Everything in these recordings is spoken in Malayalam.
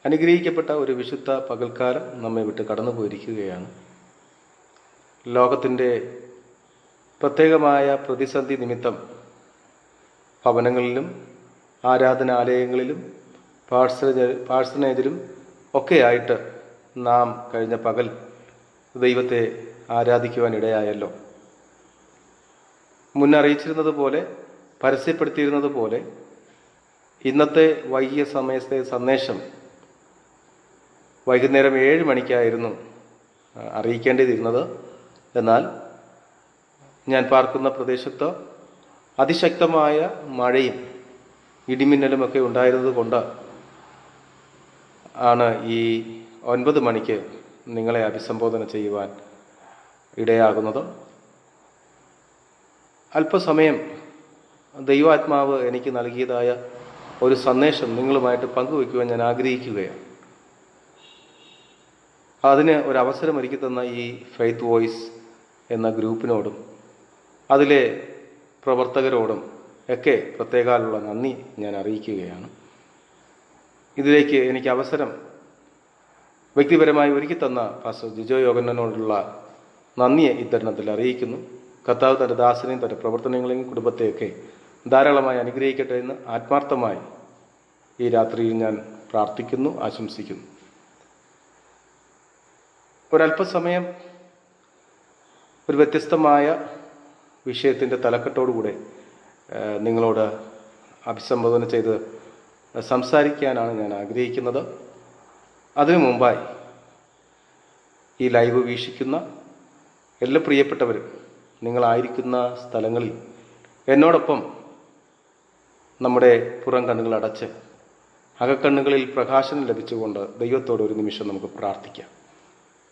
അനുഗ്രഹിക്കപ്പെട്ട ഒരു വിശുദ്ധ പകൽക്കാലം നമ്മെ വിട്ട് കടന്നു പോയിരിക്കുകയാണ്. ലോകത്തിൻ്റെ പ്രത്യേകമായ പ്രതിസന്ധി നിമിത്തം ഭവനങ്ങളിലും ആരാധനാലയങ്ങളിലും പാഴ്സണേജിലും ഒക്കെയായിട്ട് നാം കഴിഞ്ഞ പകൽ ദൈവത്തെ ആരാധിക്കുവാൻ ഇടയായല്ലോ. മുന്നറിയിച്ചിരുന്നത് പോലെ, പരസ്യപ്പെടുത്തിയിരുന്നത് പോലെ ഇന്നത്തെ വൈകിയ സമയത്തെ സന്ദേശം വൈകുന്നേരം 7 മണിക്കായിരുന്നു അറിയിക്കേണ്ടിയിരുന്നത്. എന്നാൽ ഞാൻ പാർക്കുന്ന പ്രദേശത്ത് അതിശക്തമായ മഴയും ഇടിമിന്നലുമൊക്കെ ഉണ്ടായിരുന്നത് കൊണ്ട് ആണ് ഈ 9 മണിക്ക് നിങ്ങളെ അഭിസംബോധന ചെയ്യുവാൻ ഇടയാകുന്നത്. അല്പസമയം ദൈവാത്മാവ് എനിക്ക് നൽകിയതായ ഒരു സന്ദേശം നിങ്ങളുമായിട്ട് പങ്കുവയ്ക്കുവാൻ ഞാൻ ആഗ്രഹിക്കുകയാണ്. അതിന് ഒരവസരം ഒരുക്കി തന്ന ഈ ഫെയ്ത്ത് വോയിസ് എന്ന ഗ്രൂപ്പിനോടും അതിലെ പ്രവർത്തകരോടും ഒക്കെ പ്രത്യേകമുള്ള നന്ദി ഞാൻ അറിയിക്കുകയാണ്. ഇതിലേക്ക് എനിക്ക് അവസരം വ്യക്തിപരമായി ഒരുക്കി തന്ന പാസ്റ്റർ ജിജോ യോഗനോടുള്ള നന്ദിയെ ഇത്തരണത്തിൽ അറിയിക്കുന്നു. കർത്താവ് തൻ്റെ ദാസനെയും തൻ്റെ പ്രവർത്തനങ്ങളെയും കുടുംബത്തെയൊക്കെ ധാരാളമായി അനുഗ്രഹിക്കട്ടെ എന്ന് ആത്മാർത്ഥമായി ഈ രാത്രിയിൽ ഞാൻ പ്രാർത്ഥിക്കുന്നു, ആശംസിക്കുന്നു. ഒരല്പസമയം ഒരു വ്യത്യസ്തമായ വിഷയത്തിൻ്റെ തലക്കെട്ടോടുകൂടെ നിങ്ങളോട് അഭിസംബോധന ചെയ്ത് സംസാരിക്കാനാണ് ഞാൻ ആഗ്രഹിക്കുന്നത്. അതിനു മുമ്പായി ഈ ലൈവ് വീക്ഷിക്കുന്ന എല്ലാ പ്രിയപ്പെട്ടവരും നിങ്ങളായിരിക്കുന്ന സ്ഥലങ്ങളിൽ എന്നോടൊപ്പം നമ്മുടെ പുറം കണ്ണുകൾ അടച്ച് അകക്കണ്ണുകളിൽ പ്രകാശനം ലഭിച്ചുകൊണ്ട് ദൈവത്തോട് ഒരു നിമിഷം നമുക്ക് പ്രാർത്ഥിക്കാം.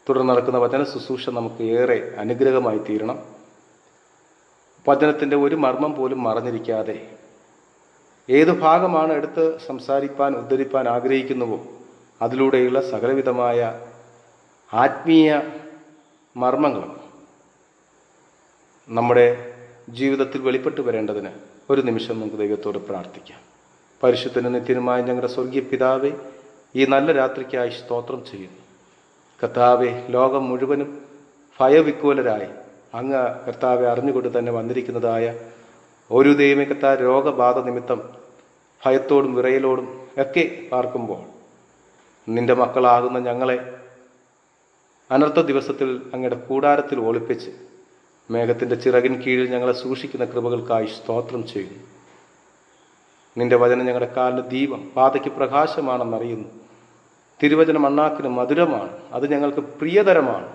തുടർന്ന് നടക്കുന്ന വചന ശുശ്രൂഷ നമുക്ക് ഏറെ അനുഗ്രഹമായി തീരണം. വചനത്തിൻ്റെ ഒരു മർമ്മം പോലും മറഞ്ഞിരിക്കാതെ ഏത് ഭാഗമാണ് എടുത്ത് സംസാരിപ്പാൻ ഉദ്ധരിപ്പാൻ ആഗ്രഹിക്കുന്നുവോ അതിലൂടെയുള്ള സകലവിധമായ ആത്മീയ മർമ്മങ്ങളും നമ്മുടെ ജീവിതത്തിൽ വെളിപ്പെട്ടു വരേണ്ടതിന് ഒരു നിമിഷം നമുക്ക് ദൈവത്തോട് പ്രാർത്ഥിക്കാം. പരിശുദ്ധനും നിത്യനുമായ ഞങ്ങളുടെ സ്വർഗീയ പിതാവേ, ഈ നല്ല രാത്രിക്കായി സ്തോത്രം ചെയ്യുന്നു. കർത്താവെ, ലോകം മുഴുവനും ഭയവിക്കൂലരായി അങ്ങ് കർത്താവെ അറിഞ്ഞുകൊണ്ട് തന്നെ വന്നിരിക്കുന്നതായ ഒരു ദൈവമേ കർത്താവ് രോഗബാധ നിമിത്തം ഭയത്തോടും വിറയലോടും ഒക്കെ പാർക്കുമ്പോൾ നിന്റെ മക്കളാകുന്ന ഞങ്ങളെ അനർത്ഥ ദിവസത്തിൽ അങ്ങയുടെ കൂടാരത്തിൽ ഒളിപ്പിച്ച് മേഘത്തിൻ്റെ ചിറകിൻ കീഴിൽ ഞങ്ങളെ സൂക്ഷിക്കുന്ന കൃപകൾക്കായി സ്തോത്രം ചെയ്യുന്നു. നിന്റെ വചനം ഞങ്ങളുടെ കാലിന് ദീപം, പാതയ്ക്ക് പ്രകാശമാണെന്നറിയുന്നു. തിരുവചനം അണ്ണാക്കിന് മധുരമാണ്, അത് ഞങ്ങൾക്ക് പ്രിയതരമാണ്.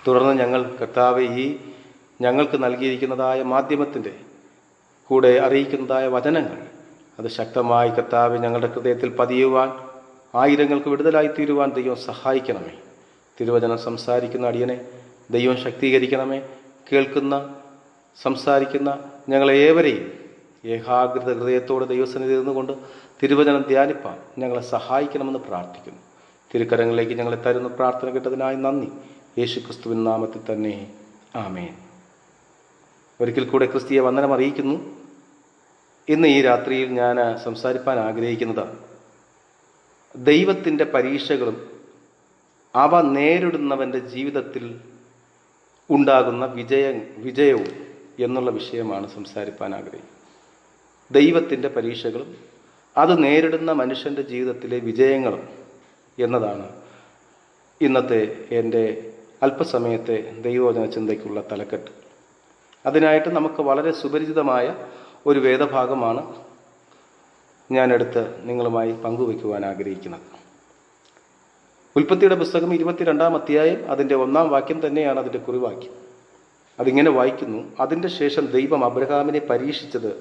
തുടർന്ന് ഞങ്ങൾ കർത്താവെ ഈ ഞങ്ങൾക്ക് നൽകിയിരിക്കുന്നതായ മാധ്യമത്തിൻ്റെ കൂടെ അറിയിക്കുന്നതായ വചനങ്ങൾ അത് ശക്തമായി കർത്താവെ ഞങ്ങളുടെ ഹൃദയത്തിൽ പതിയുവാൻ, ആയിരങ്ങൾക്ക് വിടുതലായി തീരുവാൻ ദൈവം സഹായിക്കണമേ. തിരുവചനം സംസാരിക്കുന്ന അടിയനെ ദൈവം ശക്തീകരിക്കണമേ. കേൾക്കുന്ന സംസാരിക്കുന്ന ഞങ്ങളെ ഏവരെയും ഏകാഗ്രത ഹൃദയത്തോടെ ദൈവസന്നിധി നിന്നുകൊണ്ട് തിരുവചനം ധ്യാനിപ്പാൻ ഞങ്ങളെ സഹായിക്കണമെന്ന് പ്രാർത്ഥിക്കുന്നു. തിരുക്കരങ്ങളിലേക്ക് ഞങ്ങളെ തരുന്ന പ്രാർത്ഥന കേട്ടതിനായി നന്ദി. യേശുക്രിസ്തുവിൻ നാമത്തിൽ തന്നെ ആമേൻ. ഒരിക്കൽ കൂടെ ക്രിസ്തീയ വന്ദനം അറിയിക്കുന്നു. ഇന്ന് ഈ രാത്രിയിൽ ഞാൻ സംസാരിപ്പാൻ ആഗ്രഹിക്കുന്നത് ദൈവത്തിൻ്റെ പരീക്ഷകളും അവ നേരിടുന്നവൻ്റെ ജീവിതത്തിൽ ഉണ്ടാകുന്ന വിജയവും എന്നുള്ള വിഷയമാണ് സംസാരിപ്പാൻ ആഗ്രഹിക്കുന്നത്. ദൈവത്തിൻ്റെ പരീക്ഷകളും അത് നേരിടുന്ന മനുഷ്യൻ്റെ ജീവിതത്തിലെ വിജയങ്ങളും എന്നതാണ് ഇന്നത്തെ എൻ്റെ അല്പസമയത്തെ ദൈവവചന ചിന്തയ്ക്കുള്ള തലക്കെട്ട്. അതിനായിട്ട് നമുക്ക് വളരെ സുപരിചിതമായ ഒരു വേദഭാഗമാണ് ഞാനെടുത്ത് നിങ്ങളുമായി പങ്കുവയ്ക്കുവാൻ ആഗ്രഹിക്കുന്നത്. ഉൽപ്പത്തിയുടെ പുസ്തകം 22-ാം അധ്യായം അതിൻ്റെ 1-ാം വാക്യം തന്നെയാണ് അതിൻ്റെ കുറിവാക്യം. അതിങ്ങനെ വായിക്കുന്നു: അതിൻ്റെ ശേഷം ദൈവം അബ്രഹാമിനെ പരീക്ഷിച്ചത്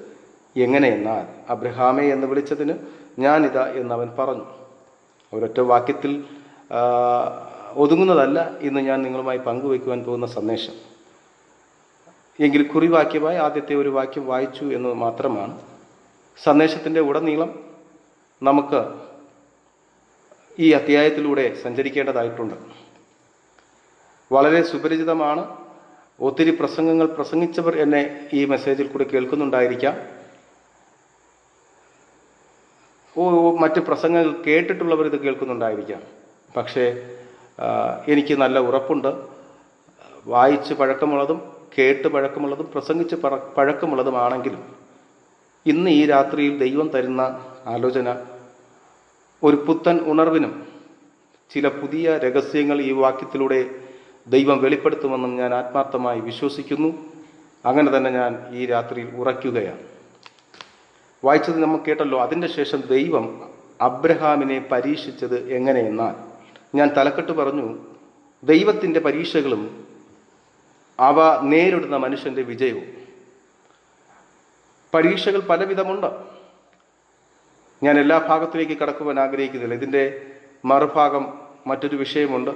എങ്ങനെയെന്നാൽ, അബ്രഹാമേ എന്ന് വിളിച്ചതിന് ഞാനിതാ എന്നവൻ പറഞ്ഞു. ഒരൊറ്റ വാക്യത്തിൽ ഒതുങ്ങുന്നതല്ല ഇന്ന് ഞാൻ നിങ്ങളുമായി പങ്കുവയ്ക്കുവാൻ പോകുന്ന സന്ദേശം. എങ്കിൽ കുറിവാക്യമായി ആദ്യത്തെ ഒരു വാക്യം വായിച്ചു എന്ന് മാത്രമാണ്. സന്ദേശത്തിൻ്റെ ഉടനീളം നമുക്ക് ഈ അധ്യായത്തിലൂടെ സഞ്ചരിക്കേണ്ടതായിട്ടുണ്ട്. വളരെ സുപരിചിതമാണ്. ഒത്തിരി പ്രസംഗങ്ങൾ പ്രസംഗിച്ചവർ എന്നെ ഈ മെസ്സേജിൽ കൂടെ കേൾക്കുന്നുണ്ടായിരിക്കാം. മറ്റ് പ്രസംഗങ്ങൾ കേട്ടിട്ടുള്ളവർ ഇത് കേൾക്കുന്നുണ്ടായിരിക്കാം. പക്ഷേ എനിക്ക് നല്ല ഉറപ്പുണ്ട്, വായിച്ച് പഴക്കമുള്ളതും കേട്ട് പഴക്കമുള്ളതും പ്രസംഗിച്ച് പഴക്കമുള്ളതുമാണെങ്കിലും ഇന്ന് ഈ രാത്രിയിൽ ദൈവം തരുന്ന ആലോചന ഒരു പുത്തൻ ഉണർവിനും ചില പുതിയ രഹസ്യങ്ങൾ ഈ വാക്യത്തിലൂടെ ദൈവം വെളിപ്പെടുത്തുമെന്നും ഞാൻ ആത്മാർത്ഥമായി വിശ്വസിക്കുന്നു. അങ്ങനെ തന്നെ ഞാൻ ഈ രാത്രിയിൽ ഉറയ്ക്കുകയാണ്. വായിച്ചത് നമ്മൾ കേട്ടല്ലോ. അതിൻ്റെ ശേഷം ദൈവം അബ്രഹാമിനെ പരീക്ഷിച്ചത് എങ്ങനെയെന്നാൽ, ഞാൻ തലക്കെട്ട് പറഞ്ഞു, ദൈവത്തിൻ്റെ പരീക്ഷകളും അവ നേരിടുന്ന മനുഷ്യൻ്റെ വിജയവും. പരീക്ഷകൾ പലവിധമുണ്ട്. ഞാൻ എല്ലാ ഭാഗത്തിലേക്ക് കടക്കുവാൻ ആഗ്രഹിക്കുന്നില്ല. ഇതിൻ്റെ മറുഭാഗം മറ്റൊരു വിഷയമുണ്ട്.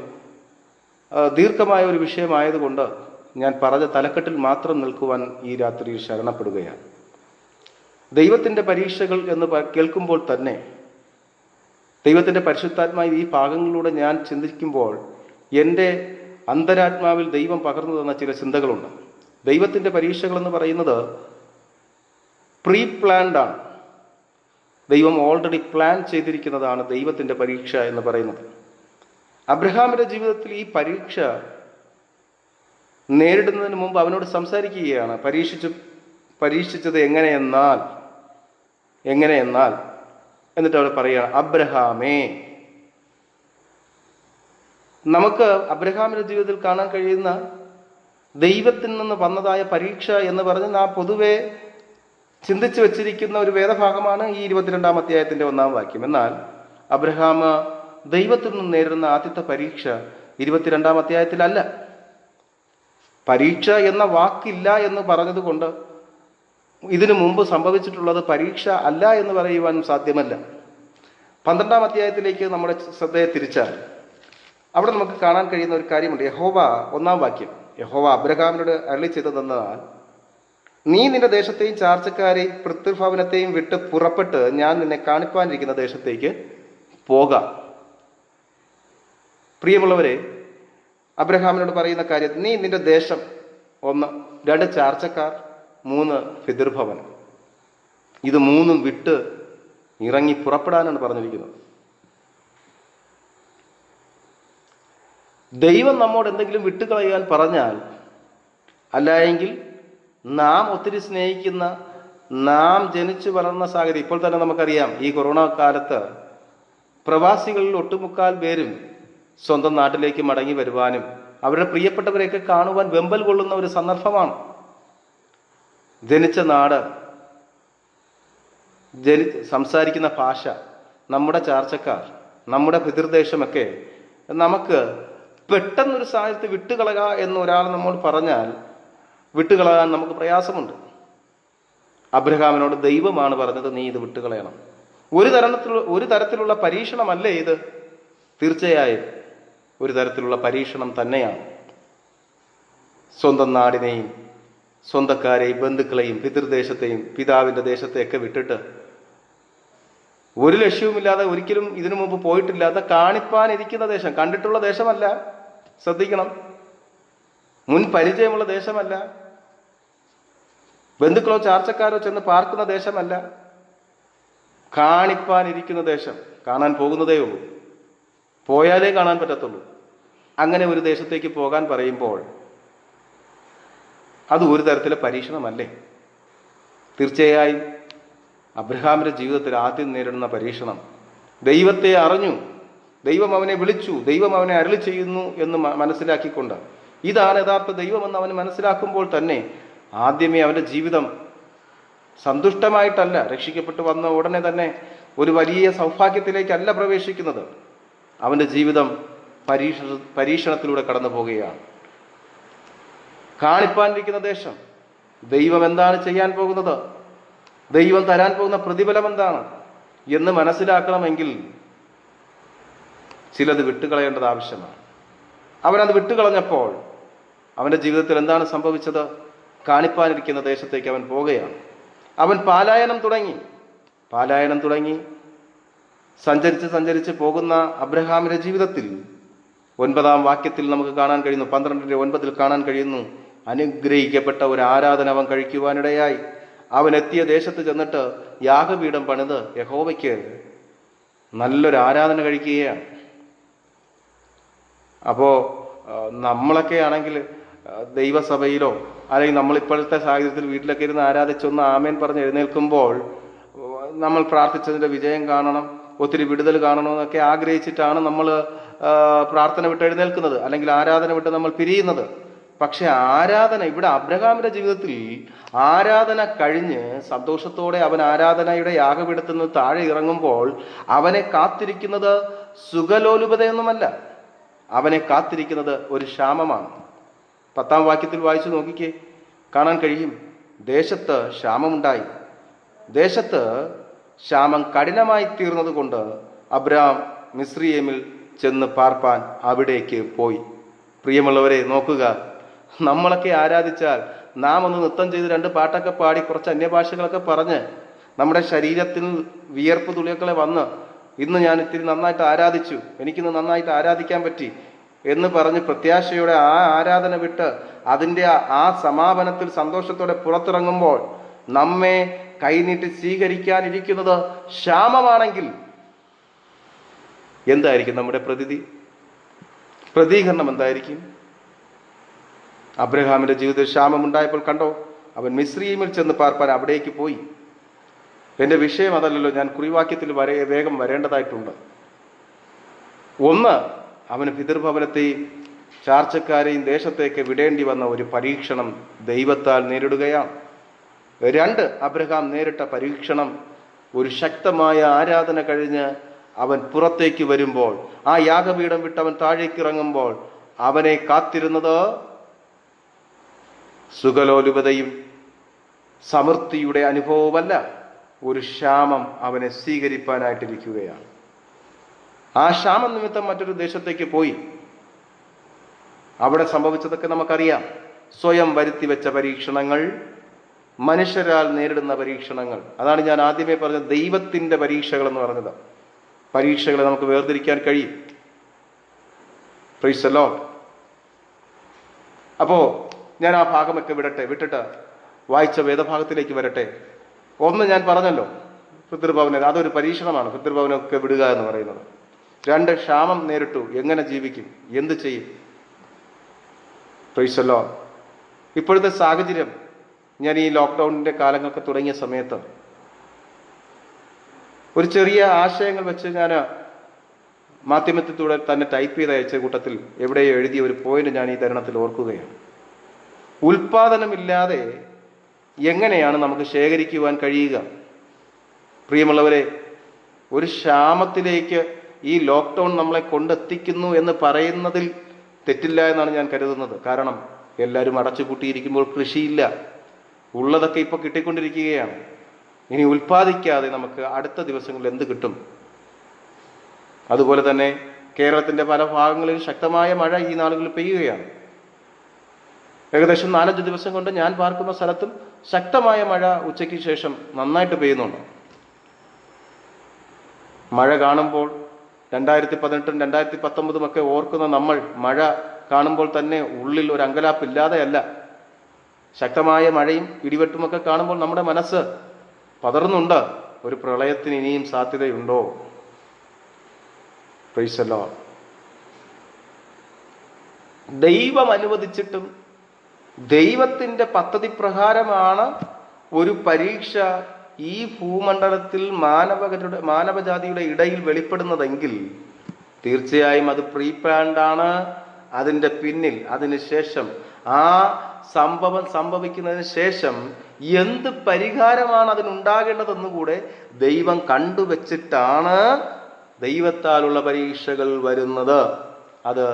ദീർഘമായ ഒരു വിഷയമായതുകൊണ്ട് ഞാൻ പറഞ്ഞ തലക്കെട്ടിൽ മാത്രം നിൽക്കുവാൻ ഈ രാത്രിയിൽ ശരണപ്പെടുകയാണ്. ദൈവത്തിൻ്റെ പരീക്ഷകൾ എന്ന് കേൾക്കുമ്പോൾ തന്നെ ദൈവത്തിൻ്റെ പരിശുദ്ധാത്മാവ് ഈ ഭാഗങ്ങളിലൂടെ ഞാൻ ചിന്തിക്കുമ്പോൾ എൻ്റെ അന്തരാത്മാവിൽ ദൈവം പകർന്നു തന്ന ചില ചിന്തകളുണ്ട്. ദൈവത്തിൻ്റെ പരീക്ഷകൾ എന്ന് പറയുന്നത് പ്രീ പ്ലാൻഡ് ആണ്. ദൈവം ഓൾറെഡി പ്ലാൻ ചെയ്തിരിക്കുന്നതാണ് ദൈവത്തിൻ്റെ പരീക്ഷ എന്ന് പറയുന്നത്. അബ്രഹാമിൻ്റെ ജീവിതത്തിൽ ഈ പരീക്ഷ നേരിടുന്നതിന് മുമ്പ് അവനോട് സംസാരിക്കുകയാണ്. പരീക്ഷിച്ചത് എങ്ങനെയെന്നാൽ എന്നിട്ട് അവർ പറയുകയാണ്, അബ്രഹാമേ. നമുക്ക് അബ്രഹാമിൻ്റെ ജീവിതത്തിൽ കാണാൻ കഴിയുന്ന ദൈവത്തിൽ നിന്ന് വന്നതായ പരീക്ഷ എന്ന് പറഞ്ഞ് നാം പൊതുവെ ചിന്തിച്ചു വച്ചിരിക്കുന്ന ഒരു വേദഭാഗമാണ് ഈ 22-ാം അധ്യായത്തിൻ്റെ 1-ാം വാക്യം. എന്നാൽ അബ്രഹാം ദൈവത്തിൽ നിന്ന് നേരിടുന്ന ആദ്യത്തെ പരീക്ഷ 22-ാം അധ്യായത്തിലല്ല. പരീക്ഷ എന്ന വാക്കില്ല എന്ന് പറഞ്ഞതുകൊണ്ട് ഇതിനു മുമ്പ് സംഭവിച്ചിട്ടുള്ളത് പരീക്ഷ അല്ല എന്ന് പറയുവാൻ സാധ്യമല്ല. 12-ാം അധ്യായത്തിലേക്ക് നമ്മുടെ ശ്രദ്ധയെ തിരിച്ചാൽ അവിടെ നമുക്ക് കാണാൻ കഴിയുന്ന ഒരു കാര്യമുണ്ട്. യഹോവ 1-ാം വാക്യം, യഹോവ അബ്രഹാമിനോട് അരുളി ചെയ്തതെന്നാൽ, നീ നിന്റെ ദേശത്തെയും ചാർച്ചക്കാരെയും പിതൃഭവനത്തെയും വിട്ട് പുറപ്പെട്ട് ഞാൻ നിന്നെ കാണിപ്പാനിരിക്കുന്ന ദേശത്തേക്ക് പോകാം. പ്രിയമുള്ളവരെ, അബ്രഹാമിനോട് പറയുന്ന കാര്യം, നീ നിന്റെ ദേശം 1, 2 ചാർച്ചക്കാർ, 3 പിതൃഭവനം, ഇത് 3ഉം വിട്ട് ഇറങ്ങി പുറപ്പെടാനാണ് പറഞ്ഞിരിക്കുന്നത്. ദൈവം നമ്മോട് എന്തെങ്കിലും വിട്ടുകളയാൻ പറഞ്ഞാൽ, അല്ലായെങ്കിൽ നാം ഒത്തിരി സ്നേഹിക്കുന്ന, നാം ജനിച്ചു വളർന്ന സാഹചര്യം, ഇപ്പോൾ തന്നെ നമുക്കറിയാം, ഈ കൊറോണ കാലത്ത് പ്രവാസികളിൽ ഒട്ടുമുക്കാൽ പേരും സ്വന്തം നാട്ടിലേക്ക് മടങ്ങി വരുവാനും അവരുടെ പ്രിയപ്പെട്ടവരെയൊക്കെ കാണുവാൻ വെമ്പൽ കൊള്ളുന്ന ഒരു സന്ദർഭമാണ്. ജനിച്ച നാട്, സംസാരിക്കുന്ന ഭാഷ, നമ്മുടെ ചാർച്ചക്കാർ, നമ്മുടെ പിതൃദേശമൊക്കെ നമുക്ക് പെട്ടെന്നൊരു സാഹചര്യത്തിൽ വിട്ടുകളയുക എന്ന് ഒരാൾ നമ്മോട് പറഞ്ഞാൽ വിട്ടുകളയാൻ നമുക്ക് പ്രയാസമുണ്ട്. അബ്രഹാമിനോട് ദൈവമാണ് പറഞ്ഞത്, നീ ഇത് വിട്ടുകളയണം. ഒരു തരത്തിലുള്ള പരീക്ഷണമല്ലേ ഇത്? തീർച്ചയായും ഒരു തരത്തിലുള്ള പരീക്ഷണം തന്നെയാണ്. സ്വന്തം നാടിനെയും സ്വന്തക്കാരെയും ബന്ധുക്കളെയും പിതൃദേശത്തെയും പിതാവിൻ്റെ ദേശത്തെയൊക്കെ വിട്ടിട്ട് ഒരു ലക്ഷ്യവുമില്ലാതെ, ഒരിക്കലും ഇതിനു മുമ്പ് പോയിട്ടില്ലാത്ത, കാണിപ്പാനിരിക്കുന്ന ദേശം, കണ്ടിട്ടുള്ള ദേശമല്ല, ശ്രദ്ധിക്കണം, മുൻ പരിചയമുള്ള ദേശമല്ല, ബന്ധുക്കളോ ചാർച്ചക്കാരോ ചെന്ന് പാർക്കുന്ന ദേശമല്ല, കാണിപ്പാനിരിക്കുന്ന ദേശം. കാണാൻ പോകുന്നതേ ഉള്ളൂ, പോയാലേ കാണാൻ പറ്റത്തുള്ളൂ. അങ്ങനെ ഒരു ദേശത്തേക്ക് പോകാൻ പറയുമ്പോൾ അത് ഒരു തരത്തിലെ പരീക്ഷണമല്ലേ? തീർച്ചയായും അബ്രഹാമിൻ്റെ ജീവിതത്തിൽ ആദ്യം നേരിടുന്ന പരീക്ഷണം, ദൈവത്തെ അറിഞ്ഞു, ദൈവം അവനെ വിളിച്ചു, ദൈവം അവനെ അരുളി ചെയ്യുന്നു എന്ന് മനസ്സിലാക്കിക്കൊണ്ട്, ഇതാണ് യഥാർത്ഥ ദൈവമെന്ന് അവന് മനസ്സിലാക്കുമ്പോൾ തന്നെ ആദ്യമേ അവൻ്റെ ജീവിതം സന്തുഷ്ടമായിട്ടല്ല, രക്ഷിക്കപ്പെട്ടു വന്ന ഉടനെ തന്നെ ഒരു വലിയ സൗഭാഗ്യത്തിലേക്കല്ല പ്രവേശിക്കുന്നത്. അവൻ്റെ ജീവിതം പരീക്ഷണത്തിലൂടെ കടന്നു പോകുകയാണ്. കാണിപ്പാനിരിക്കുന്ന ദേശം, ദൈവം എന്താണ് ചെയ്യാൻ പോകുന്നത്, ദൈവം തരാൻ പോകുന്ന പ്രതിഫലം എന്താണ് എന്ന് മനസ്സിലാക്കണമെങ്കിൽ ചിലത് വിട്ടുകളയേണ്ടത് ആവശ്യമാണ്. അവനത് വിട്ടുകളഞ്ഞപ്പോൾ അവൻ്റെ ജീവിതത്തിൽ എന്താണ് സംഭവിച്ചത്? കാണിപ്പാനിരിക്കുന്ന ദേശത്തേക്ക് അവൻ പോകുകയാണ്. അവൻ പാലായനം തുടങ്ങി സഞ്ചരിച്ച് പോകുന്ന അബ്രഹാമിന്റെ ജീവിതത്തിൽ 9-ാം വാക്യത്തിൽ നമുക്ക് കാണാൻ കഴിയുന്നു, 12:9 കാണാൻ കഴിയുന്നു, അനുഗ്രഹിക്കപ്പെട്ട ഒരു ആരാധന അവൻ കഴിക്കുവാനിടയായി. അവൻ എത്തിയ ദേശത്ത് ചെന്നിട്ട് യാഗപീഠം പണിത് യഹോവയ്ക്ക് നല്ലൊരു ആരാധന കഴിക്കുകയാണ്. അപ്പോൾ നമ്മളൊക്കെ ആണെങ്കിൽ ദൈവസഭയിലോ അല്ലെങ്കിൽ നമ്മളിപ്പോഴത്തെ സാഹചര്യത്തിൽ വീട്ടിലൊക്കെ ഇരുന്ന് ആരാധിച്ചൊന്ന് ആമേൻ പറഞ്ഞ് എഴുന്നേൽക്കുമ്പോൾ നമ്മൾ പ്രാർത്ഥിച്ചതിൻ്റെ വിജയം കാണണം, ഒത്തിരി വിടുതൽ കാണണമെന്നൊക്കെ ആഗ്രഹിച്ചിട്ടാണ് നമ്മൾ പ്രാർത്ഥന വിട്ട് എഴുന്നേൽക്കുന്നത്, അല്ലെങ്കിൽ ആരാധന വിട്ട് നമ്മൾ പിരിയുന്നത്. പക്ഷെ ആരാധന, ഇവിടെ അബ്രഹാമിന്റെ ജീവിതത്തിൽ ആരാധന കഴിഞ്ഞ് സന്തോഷത്തോടെ അവൻ ആരാധനയുടെ യാഗപീഠത്തിൽ നിന്ന് താഴെ ഇറങ്ങുമ്പോൾ അവനെ കാത്തിരിക്കുന്നത് സുഖലോലുപതയൊന്നുമല്ല, അവനെ കാത്തിരിക്കുന്നത് ഒരു ക്ഷാമമാണ്. 10-ാം വാക്യത്തിൽ വായിച്ചു നോക്കിക്കേ, കാണാൻ കഴിയും. ദേശത്ത് ക്ഷാമമുണ്ടായി. ദേശത്ത് ക്ഷാമം കഠിനമായി തീർന്നത് കൊണ്ട് അബ്രഹാം മിസ്രയീമിൽ ചെന്ന് പാർപ്പാൻ അവിടേക്ക് പോയി. പ്രിയമുള്ളവരെ, നോക്കുക, നമ്മളൊക്കെ ആരാധിച്ചാൽ നാം ഒന്ന് നൃത്തം ചെയ്ത് 2 പാട്ടൊക്കെ പാടി കുറച്ച് അന്യഭാഷകളൊക്കെ പറഞ്ഞ് നമ്മുടെ ശരീരത്തിൽ വിയർപ്പ് തുള്ളികളെ വന്ന് ഇന്ന് ഞാൻ ഇത്തിരി നന്നായിട്ട് ആരാധിച്ചു, എനിക്കിന്ന് നന്നായിട്ട് ആരാധിക്കാൻ പറ്റി എന്ന് പറഞ്ഞ് പ്രത്യാശയോടെ ആ ആരാധന വിട്ട് അതിൻ്റെ ആ സമാപനത്തിൽ സന്തോഷത്തോടെ പുറത്തിറങ്ങുമ്പോൾ നമ്മെ കൈനീട്ടി സ്വീകരിക്കാനിരിക്കുന്നത് ക്ഷാമമാണെങ്കിൽ എന്തായിരിക്കും നമ്മുടെ പ്രതികരണം എന്തായിരിക്കും? അബ്രഹാമിന്റെ ജീവിതത്തിൽ ക്ഷാമമുണ്ടായപ്പോൾ കണ്ടോ, അവൻ മിസ്രയീമിൽ ചെന്ന് പാർപ്പാൻ അവിടേക്ക് പോയി. എൻ്റെ വിഷയം അതല്ലല്ലോ, ഞാൻ കുറിവാക്യത്തിൽ വേഗം വരേണ്ടതായിട്ടുണ്ട്. ഒന്ന്, അവന് പിതൃഭവനത്തെയും ചാർച്ചക്കാരെയും ദേശത്തേക്ക് വിടേണ്ടി വന്ന ഒരു പരീക്ഷണം ദൈവത്താൽ നേരിടുകയാണ്. 2, അബ്രഹാം നേരിട്ട പരീക്ഷണം ഒരു ശക്തമായ ആരാധന കഴിഞ്ഞ് അവൻ പുറത്തേക്ക് വരുമ്പോൾ, ആ യാഗപീഠം വിട്ട് അവൻ താഴേക്ക് ഇറങ്ങുമ്പോൾ അവനെ കാത്തിരുന്നത് സുഖലോലുപതയും സമൃദ്ധിയുടെ അനുഭവമല്ല, ഒരു ക്ഷാമം അവനെ സ്വീകരിപ്പാനായിട്ടിരിക്കുകയാണ്. ആ ക്ഷാമം നിമിത്തം മറ്റൊരു ദേശത്തേക്ക് പോയി. അവിടെ സംഭവിച്ചതൊക്കെ നമുക്കറിയാം. സ്വയം വരുത്തി വെച്ച പരീക്ഷണങ്ങൾ, മനുഷ്യരാൽ നേരിടുന്ന പരീക്ഷണങ്ങൾ. അതാണ് ഞാൻ ആദ്യമേ പറഞ്ഞത്, ദൈവത്തിന്റെ പരീക്ഷകൾ എന്ന് പറഞ്ഞത്. പരീക്ഷകളെ നമുക്ക് വേർതിരിക്കാൻ കഴിയും. Price the Lord. അപ്പോ ഞാൻ ആ ഭാഗമൊക്കെ വിട്ടിട്ട് വായിച്ച വേദഭാഗത്തിലേക്ക് വരട്ടെ. ഒന്ന്, ഞാൻ പറഞ്ഞല്ലോ, പിതൃഭവനം അതൊരു പരീക്ഷണമാണ്, പിതൃഭവനമൊക്കെ വിടുക എന്ന് പറയുന്നത്. 2, ക്ഷാമം നേരിട്ടു. എങ്ങനെ ജീവിക്കും? എന്ത് ചെയ്യും? Price the Lord. ഇപ്പോഴത്തെ സാഹചര്യം, ഞാൻ ഈ ലോക്ക്ഡൗണിന്റെ കാലങ്ങളൊക്കെ തുടങ്ങിയ സമയത്ത് ഒരു ചെറിയ ആശയങ്ങൾ വെച്ച് ഞാൻ മാധ്യമത്തിലൂടെ തന്നെ ടൈപ്പ് ചെയ്ത് അയച്ച കൂട്ടത്തിൽ എവിടെയോ എഴുതിയ ഒരു പോയിന്റ് ഞാൻ ഈ തരുണത്തിൽ ഓർക്കുകയാണ്. ഉൽപാദനമില്ലാതെ എങ്ങനെയാണ് നമുക്ക് ശേഖരിക്കുവാൻ കഴിയുക? പ്രിയമുള്ളവരെ, ഒരു ക്ഷാമത്തിലേക്ക് ഈ ലോക്ക്ഡൗൺ നമ്മളെ കൊണ്ടെത്തിക്കുന്നു എന്ന് പറയുന്നതിൽ തെറ്റില്ല എന്നാണ് ഞാൻ കരുതുന്നത്. കാരണം എല്ലാവരും അടച്ചുപൂട്ടിയിരിക്കുമ്പോൾ കൃഷിയില്ല, ഉള്ളതൊക്കെ ഇപ്പോൾ കിട്ടിക്കൊണ്ടിരിക്കുകയാണ്. ഇനി ഉൽപ്പാദിക്കാതെ നമുക്ക് അടുത്ത ദിവസങ്ങളിൽ എന്ത് കിട്ടും? അതുപോലെ തന്നെ കേരളത്തിന്റെ പല ഭാഗങ്ങളിൽ ശക്തമായ മഴ ഈ നാളുകളിൽ പെയ്യുകയാണ്. ഏകദേശം 4-5 ദിവസം കൊണ്ട് ഞാൻ പാർക്കുന്ന സ്ഥലത്തും ശക്തമായ മഴ ഉച്ചയ്ക്ക് ശേഷം നന്നായിട്ട് പെയ്യുന്നുണ്ട്. മഴ കാണുമ്പോൾ 2018-ഉം 2019-ഉം ഒക്കെ ഓർക്കുന്ന നമ്മൾ മഴ കാണുമ്പോൾ തന്നെ ഉള്ളിൽ ഒരു അങ്കലാപ്പില്ലാതെയല്ല. ശക്തമായ മഴയും ഇടിവെട്ടുമൊക്കെ കാണുമ്പോൾ നമ്മുടെ മനസ്സ് പതറുന്നുണ്ട്. ഒരു പ്രളയത്തിന് ഇനിയും സാധ്യതയുണ്ടോ? Price the Lord. ദൈവം അനുവദിച്ചിട്ടും ദൈവത്തിന്റെ പദ്ധതി പ്രകാരമാണ് ഒരു പരീക്ഷ ഈ ഭൂമണ്ഡലത്തിൽ മാനവജാതിയുടെ ഇടയിൽ വെളിപ്പെടുന്നതെങ്കിൽ തീർച്ചയായും അത് പ്രീ പ്ലാൻഡ് ആണ്. അതിൻ്റെ പിന്നിൽ അതിനുശേഷം ആ സംഭവിക്കുന്നതിന് ശേഷം എന്ത് പരിഹാരമാണ് അതിനുണ്ടാകേണ്ടതെന്നുകൂടെ ദൈവം കണ്ടുവച്ചിട്ടാണ് ദൈവത്താലുള്ള പരീക്ഷകൾ വരുന്നത്. അത്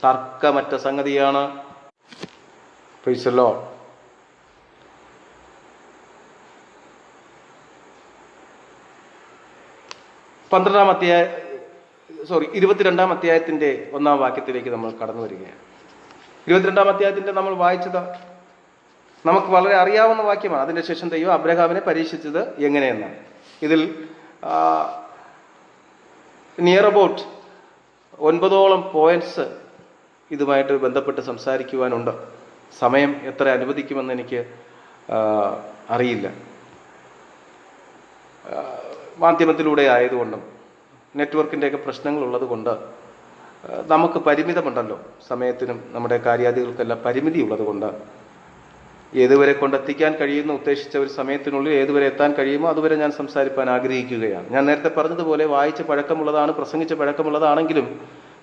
തർക്കമറ്റ സംഗതിയാണ്. Price the Lord. പന്ത്രണ്ടാം അധ്യായ 22-ാം അധ്യായത്തിന്റെ 1-ാം വാക്യത്തിലേക്ക് നമ്മൾ കടന്നു വരികയാണ്. 22-ാം അധ്യായത്തിന്റെ നമ്മൾ വായിച്ചത് നമുക്ക് വളരെ അറിയാവുന്ന വാക്യമാണ്. അതിനുശേഷം ദൈവം അബ്രഹാമിനെ പരീക്ഷിച്ചത് എങ്ങനെയെന്നാണ്. ഇതിൽ നിയർ അബൌട്ട് 9ഓളം പോയിന്റ്സ് ഇതുമായിട്ട് ബന്ധപ്പെട്ട് സംസാരിക്കുവാനുണ്ട്. സമയം എത്ര അനുവദിക്കുമെന്ന് എനിക്ക് അറിയില്ല. മാധ്യമത്തിലൂടെ ആയതുകൊണ്ടും നെറ്റ്വർക്കിൻ്റെയൊക്കെ പ്രശ്നങ്ങളുള്ളത് കൊണ്ട് നമുക്ക് പരിമിതമുണ്ടല്ലോ, സമയത്തിനും നമ്മുടെ കാര്യാദികൾക്കെല്ലാം പരിമിതി ഉള്ളത് കൊണ്ട് ഏതുവരെ കൊണ്ടെത്തിക്കാൻ കഴിയുന്ന ഉദ്ദേശിച്ച ഒരു സമയത്തിനുള്ളിൽ ഏതുവരെ എത്താൻ കഴിയുമോ അതുവരെ ഞാൻ സംസാരിക്കാൻ ആഗ്രഹിക്കുകയാണ്. ഞാൻ നേരത്തെ പറഞ്ഞതുപോലെ വായിച്ച് പഴക്കമുള്ളതാണ്, പ്രസംഗിച്ച് പഴക്കമുള്ളതാണെങ്കിലും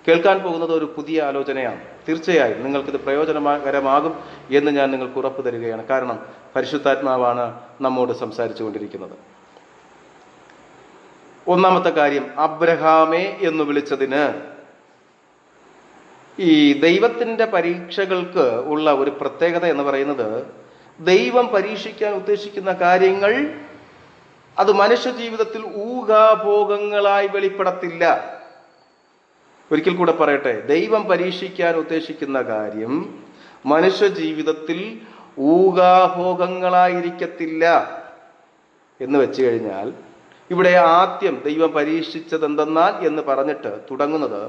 കേൾക്കാൻ പോകുന്നത് ഒരു പുതിയ ആലോചനയാണ്. തീർച്ചയായും നിങ്ങൾക്കിത് പ്രയോജനകരമാകും എന്ന് ഞാൻ നിങ്ങൾക്ക് ഉറപ്പ് തരികയാണ്. കാരണം പരിശുദ്ധാത്മാവാണ് നമ്മോട് സംസാരിച്ചു കൊണ്ടിരിക്കുന്നത്. ഒന്നാമത്തെ കാര്യം, അബ്രഹാമേ എന്ന് വിളിച്ചതിന് ഈ ദൈവത്തിൻ്റെ പരീക്ഷകൾക്ക് ഉള്ള ഒരു പ്രത്യേകത എന്ന് പറയുന്നത്, ദൈവം പരീക്ഷിക്കാൻ ഉദ്ദേശിക്കുന്ന കാര്യങ്ങൾ അത് മനുഷ്യ ജീവിതത്തിൽ ഊഹാഭോഗങ്ങളായി വെളിപ്പെടത്തില്ല. ഒരിക്കൽ കൂടെ പറയട്ടെ, ദൈവം പരീക്ഷിക്കാൻ ഉദ്ദേശിക്കുന്ന കാര്യം മനുഷ്യ ജീവിതത്തിൽ ഊഹാഭോഗങ്ങളായിരിക്കത്തില്ല എന്ന് വെച്ച് കഴിഞ്ഞാൽ, ഇവിടെ ആദ്യം ദൈവം പരീക്ഷിച്ചത് എന്തെന്നാൽ എന്ന് പറഞ്ഞിട്ട് തുടങ്ങുന്നത്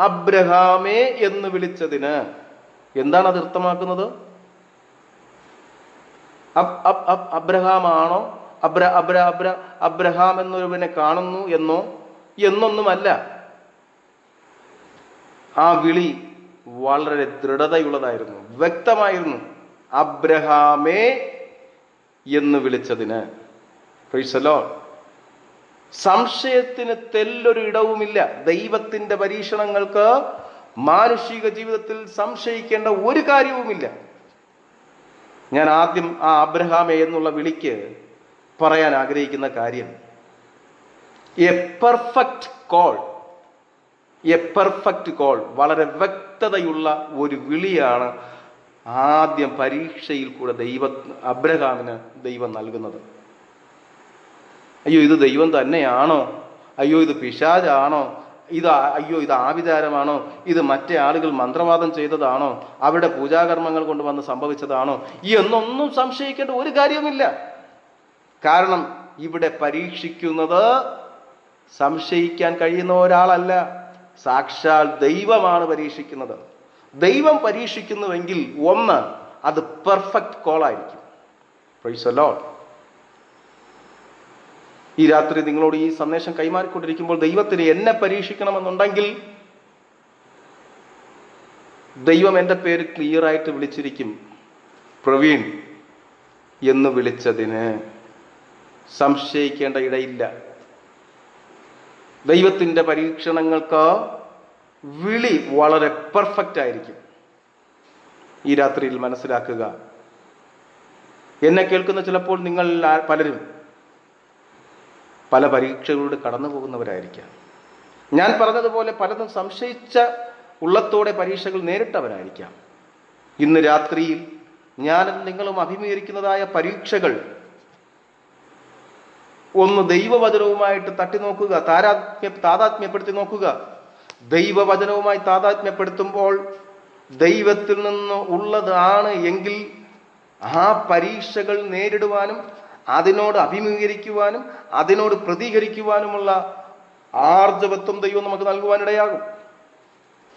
അബ്രഹാമേ എന്ന് വിളിച്ചതിന്. എന്താണ് അത് അർത്ഥമാക്കുന്നത്? അബ്രഹാമാണോ? അബ്രഹാം എന്നൊരുവനെ കാണുന്നു എന്നൊന്നുമല്ല. ആ വിളി വളരെ ദൃഢതയുള്ളതായിരുന്നു, വ്യക്തമായിരുന്നു. അബ്രഹാമേ എന്ന് വിളിച്ചതിന്. Price the Lord. സംശയത്തിന് തെല്ലൊരു ഇടവുമില്ല. ദൈവത്തിന്റെ പരീക്ഷണങ്ങൾക്ക് മാനുഷിക ജീവിതത്തിൽ സംശയിക്കേണ്ട ഒരു കാര്യവുമില്ല. ഞാൻ ആദ്യം ആ അബ്രഹാമേ എന്നുള്ള വിളിക്ക് പറയാൻ ആഗ്രഹിക്കുന്ന കാര്യം, എ പെർഫെക്റ്റ് കോൾ, വളരെ വ്യക്തതയുള്ള ഒരു വിളിയാണ് ആദ്യം പരീക്ഷയിൽ കൂടെ അബ്രഹാമിന് ദൈവം നൽകുന്നത്. അയ്യോ ഇത് ദൈവം തന്നെയാണോ? അയ്യോ ഇത് പിശാചാണോ? ഇത് ആഭിചാരമാണോ? ഇത് മറ്റേ ആളുകൾ മന്ത്രവാദം ചെയ്തതാണോ? അവരുടെ പൂജാകർമ്മങ്ങൾ കൊണ്ട് വന്ന് സംഭവിച്ചതാണോ? എന്നൊന്നും സംശയിക്കേണ്ട ഒരു കാര്യവുമില്ല. കാരണം ഇവിടെ പരീക്ഷിക്കുന്നത് സംശയിക്കാൻ കഴിയുന്ന ഒരാളല്ല, സാക്ഷാൽ ദൈവമാണ് പരീക്ഷിക്കുന്നത്. ദൈവം പരീക്ഷിക്കുന്നുവെങ്കിൽ ഒന്ന്, അത് പെർഫെക്റ്റ് കോൾ ആയിരിക്കും. Price the Lord. ഈ രാത്രി നിങ്ങളോട് ഈ സന്ദേശം കൈമാറിക്കൊണ്ടിരിക്കുമ്പോൾ ദൈവത്തിന് എന്നെ പരീക്ഷിക്കണമെന്നുണ്ടെങ്കിൽ ദൈവം എൻ്റെ പേര് ക്ലിയർ ആയിട്ട് വിളിച്ചിരിക്കും. പ്രവീൺ എന്ന് വിളിച്ചതിന് സംശയിക്കേണ്ട ഇടയില്ല. ദൈവത്തിൻ്റെ പരീക്ഷണങ്ങൾക്ക് വിളി വളരെ പെർഫെക്റ്റ് ആയിരിക്കും. ഈ രാത്രിയിൽ മനസ്സിലാക്കുക. എന്നെ കേൾക്കുന്ന ചിലപ്പോൾ നിങ്ങൾ പലരും പല പരീക്ഷകളിലൂടെ കടന്നു പോകുന്നവരായിരിക്കാം. ഞാൻ പറഞ്ഞതുപോലെ പലതും സംശയിച്ച ഉള്ളത്തോടെ പരീക്ഷകൾ നേരിട്ടവരായിരിക്കാം. ഇന്ന് രാത്രിയിൽ ഞാനും നിങ്ങളും അഭിമുഖീകരിക്കുന്നതായ പരീക്ഷകൾ ഒന്ന് ദൈവവചനവുമായിട്ട് തട്ടി നോക്കുക, താതാത്മ്യപ്പെടുത്തി നോക്കുക. ദൈവവചനവുമായി താതാത്മ്യപ്പെടുത്തുമ്പോൾ ദൈവത്തിൽ നിന്ന് ഉള്ളതാണ് എങ്കിൽ ആ പരീക്ഷകൾ നേരിടുവാനും അതിനോട് അഭിമുഖീകരിക്കുവാനും അതിനോട് പ്രതികരിക്കുവാനുമുള്ള ആർജവത്വം ദൈവം നമുക്ക് നൽകുവാനിടയാകും.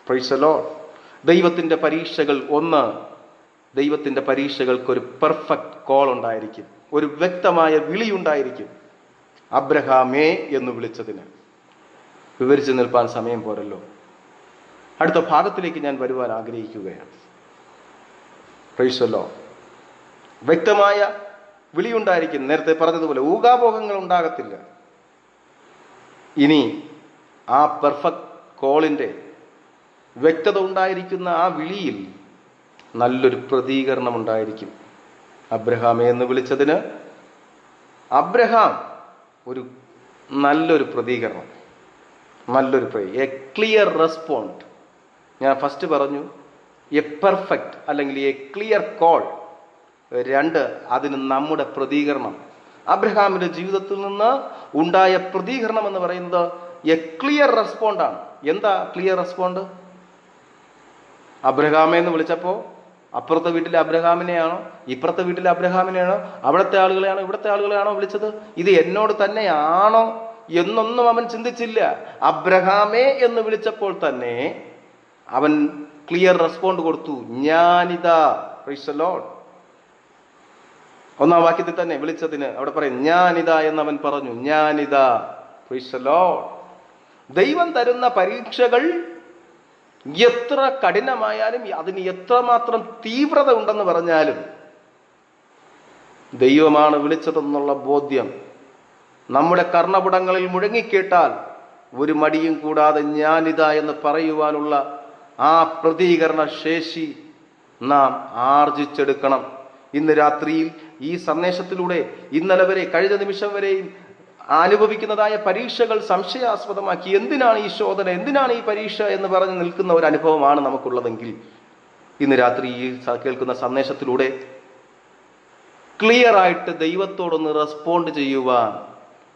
Price the Lord. ദൈവത്തിൻ്റെ പരീക്ഷകൾ ഒന്ന്, ദൈവത്തിൻ്റെ പരീക്ഷകൾക്ക് ഒരു പെർഫെക്റ്റ് കോൾ ഉണ്ടായിരിക്കും, ഒരു വ്യക്തമായ വിളി ഉണ്ടായിരിക്കും. അബ്രഹാമേ എന്ന് വിളിച്ചതിന് വിവരിച്ചു നിൽപ്പാൻ സമയം പോരല്ലോ. അടുത്ത ഭാഗത്തിലേക്ക് ഞാൻ വരുവാൻ ആഗ്രഹിക്കുകയാണ്. Price the Lord. വ്യക്തമായ വിളിയുണ്ടായിരിക്കും. നേരത്തെ പറഞ്ഞതുപോലെ ഊഹാപോഹങ്ങൾ ഉണ്ടാകത്തില്ല. ഇനി ആ പെർഫെക്റ്റ് കോളിൻ്റെ വ്യക്തത ഉണ്ടായിരിക്കുന്ന ആ വിളിയിൽ നല്ലൊരു പ്രതികരണം ഉണ്ടായിരിക്കും. അബ്രഹാമേ എന്ന് വിളിച്ചതിന് അബ്രഹാം ഒരു നല്ലൊരു പ്രതികരണം, എ ക്ലിയർ റെസ്പോണ്ട്. ഞാൻ ഫസ്റ്റ് പറഞ്ഞു എ പെർഫെക്റ്റ് അല്ലെങ്കിൽ എ ക്ലിയർ കോൾ. രണ്ട്, അതിന് നമ്മുടെ പ്രതികരണം. അബ്രഹാമിന്റെ ജീവിതത്തിൽ നിന്ന് ഉണ്ടായ പ്രതികരണം എന്ന് പറയുന്നത് എ ക്ലിയർ റെസ്പോണ്ടാണ്. എന്താ ക്ലിയർ റെസ്പോണ്ട്? അബ്രഹാമെ എന്ന് വിളിച്ചപ്പോൾ അപ്പുറത്തെ വീട്ടിലെ അബ്രഹാമിനെയാണോ ഇപ്പുറത്തെ വീട്ടിലെ അബ്രഹാമിനെയാണോ അവിടുത്തെ ആളുകളെയാണോ ഇവിടുത്തെ ആളുകളെയാണോ വിളിച്ചത്? ഇത് എന്നോട് തന്നെയാണോ എന്നൊന്നും അവൻ ചിന്തിച്ചില്ല. അബ്രഹാമേ എന്ന് വിളിച്ചപ്പോൾ തന്നെ അവൻ ക്ലിയർ റെസ്പോണ്ട് കൊടുത്തു, ഞാനിതാ. Price the Lord. ഒന്നാം വാക്യത്തിൽ തന്നെ വിളിച്ചതിന് അവിടെ പറയും ഞാനിതാ എന്നവൻ പറഞ്ഞു, ഞാനിതാ. Price the Lord. ദൈവം തരുന്ന പരീക്ഷകൾ എത്ര കഠിനമായാലും, അതിന് എത്രമാത്രം തീവ്രത ഉണ്ടെന്ന് പറഞ്ഞാലും, ദൈവമാണ് വിളിച്ചതെന്നുള്ള ബോധ്യം നമ്മുടെ കർണപുടങ്ങളിൽ മുഴങ്ങിക്കേട്ടാൽ ഒരു മടിയും കൂടാതെ ഞാനിതാ എന്ന് പറയുവാനുള്ള ആ പ്രതികരണ ശേഷി നാം ആർജിച്ചെടുക്കണം. ഇന്ന് രാത്രിയിൽ ഈ സന്ദേശത്തിലൂടെ ഇന്നലെ വരെ, കഴിഞ്ഞ നിമിഷം വരെയും അനുഭവിക്കുന്നതായ പരീക്ഷകൾ സംശയാസ്പദമാക്കി എന്തിനാണ് ഈ ശോധന, എന്തിനാണ് ഈ പരീക്ഷ എന്ന് പറഞ്ഞ് നിൽക്കുന്ന ഒരു അനുഭവമാണ് നമുക്കുള്ളതെങ്കിൽ, ഇന്ന് രാത്രി ഈ കേൾക്കുന്ന സന്ദേശത്തിലൂടെ ക്ലിയർ ആയിട്ട് ദൈവത്തോടൊന്ന് റെസ്പോണ്ട് ചെയ്യുവാൻ,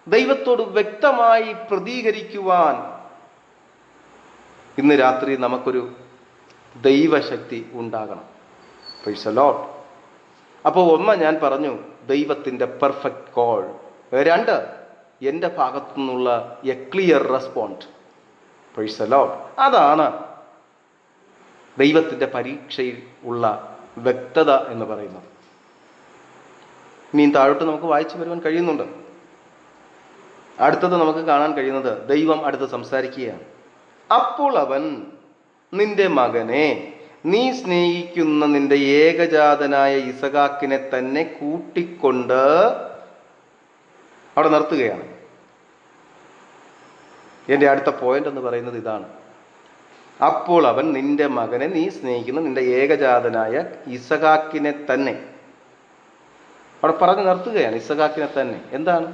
ദൈവത്തോട് വ്യക്തമായി പ്രതികരിക്കുവാൻ ഇന്ന് രാത്രി നമുക്കൊരു ദൈവശക്തി ഉണ്ടാകണം. Price the Lord. അപ്പോൾ ഒന്ന്, ഞാൻ പറഞ്ഞു ദൈവത്തിൻ്റെ പെർഫെക്റ്റ് കോൾ. രണ്ട്, എൻ്റെ ഭാഗത്തു നിന്നുള്ള A clear respond. Price the Lord. അതാണ് ദൈവത്തിൻ്റെ പരീക്ഷയിൽ ഉള്ള വ്യക്തത എന്ന് പറയുന്നത്. ഇനിയും താഴോട്ട് നമുക്ക് വായിച്ചു വരുവാൻ കഴിയുന്നുണ്ട്. അടുത്തത് നമുക്ക് കാണാൻ കഴിയുന്നത്, ദൈവം അടുത്ത് സംസാരിക്കുകയാണ്. അപ്പോൾ അവൻ നിന്റെ മകനെ, നീ സ്നേഹിക്കുന്ന നിന്റെ ഏകജാതനായ ഇസഹാക്കിനെ തന്നെ കൂട്ടിക്കൊണ്ട്, അവിടെ നിർത്തുകയാണ്. എൻ്റെ അടുത്ത പോയിന്റ് എന്ന് പറയുന്നത് ഇതാണ്. അപ്പോൾ അവൻ നിന്റെ മകനെ, നീ സ്നേഹിക്കുന്ന നിന്റെ ഏകജാതനായ ഇസഹാക്കിനെ തന്നെ, അവിടെ പറഞ്ഞു നിർത്തുകയാണ്. ഇസഹാക്കിനെ തന്നെ എന്താണ്?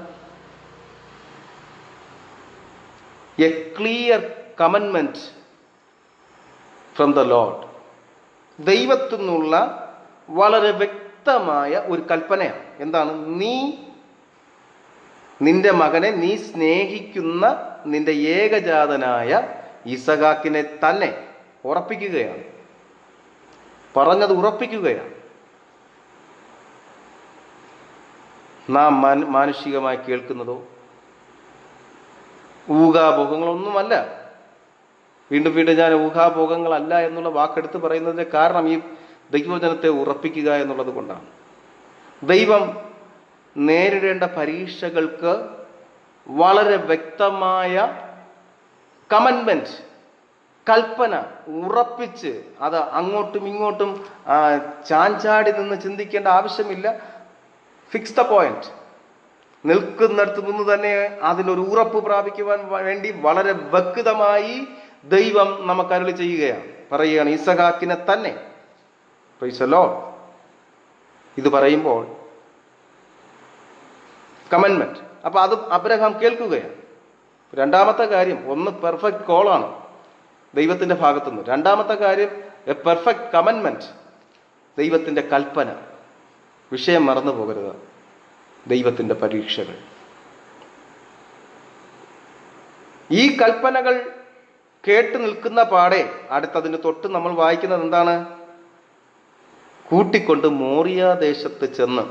എ ക്ലിയർ കമൻമെന്റ് ഫ്രം ദ ലോർഡ്. ദൈവത്തിൽ നിന്നുള്ള വളരെ വ്യക്തമായ ഒരു കൽപ്പനയാണ്. എന്താണ്? നീ നിന്റെ മകനെ, നീ സ്നേഹിക്കുന്ന നിന്റെ ഏകജാതനായ ഇസഹാക്കിനെ തന്നെ. ഉറപ്പിക്കുകയാണ്, പറഞ്ഞത് ഉറപ്പിക്കുകയാണ്. നാം മാനുഷികമായി കേൾക്കുന്നതോ ഊഹാഭോഗങ്ങളൊന്നുമല്ല. വീണ്ടും വീണ്ടും ഞാൻ ഊഹാഭോഗങ്ങളല്ല എന്നുള്ള വാക്കെടുത്ത് പറയുന്നതിന്റെ കാരണം ഈ ദൈവജനത്തെ ഉറപ്പിക്കുക എന്നുള്ളത് കൊണ്ടാണ്. ദൈവം നേരിടേണ്ട പരീക്ഷകൾക്ക് വളരെ വ്യക്തമായ കമൻമെന്റ്, കൽപ്പന ഉറപ്പിച്ച്, അത് അങ്ങോട്ടും ഇങ്ങോട്ടും ചാഞ്ചാടി നിന്ന് ചിന്തിക്കേണ്ട ആവശ്യമില്ല. Fix the point. നിൽക്കുന്നിടത്ത് നിന്ന് തന്നെ അതിനൊരു ഉറപ്പ് പ്രാപിക്കുവാൻ വേണ്ടി വളരെ വ്യക്തമായി ദൈവം നമുക്ക് അരുളി ചെയ്യുകയാണ്, പറയുകയാണ് ഇസഹാക്കിനെ തന്നെ. Price the Lord. ഇത് പറയുമ്പോൾ കമൻമെന്റ്. അപ്പൊ അത് അബ്രഹാം കേൾക്കുകയാണ്. രണ്ടാമത്തെ കാര്യം, ഒന്ന് പെർഫെക്റ്റ് കോളാണ് ദൈവത്തിന്റെ ഭാഗത്തുനിന്ന്. രണ്ടാമത്തെ കാര്യം എ പെർഫെക്റ്റ് കമൻമെന്റ്, ദൈവത്തിന്റെ കൽപ്പന. വിഷയം മറന്നു പോകരുത്, ദൈവത്തിന്റെ പരീക്ഷകൾ. ഈ കൽപ്പനകൾ കേട്ട് നിൽക്കുന്ന പാടെ അടുത്തതിന് തൊട്ട് നമ്മൾ വായിക്കുന്നത് എന്താണ്? കൂട്ടിക്കൊണ്ട് മോറിയ ദേശത്ത് ചെന്ന്.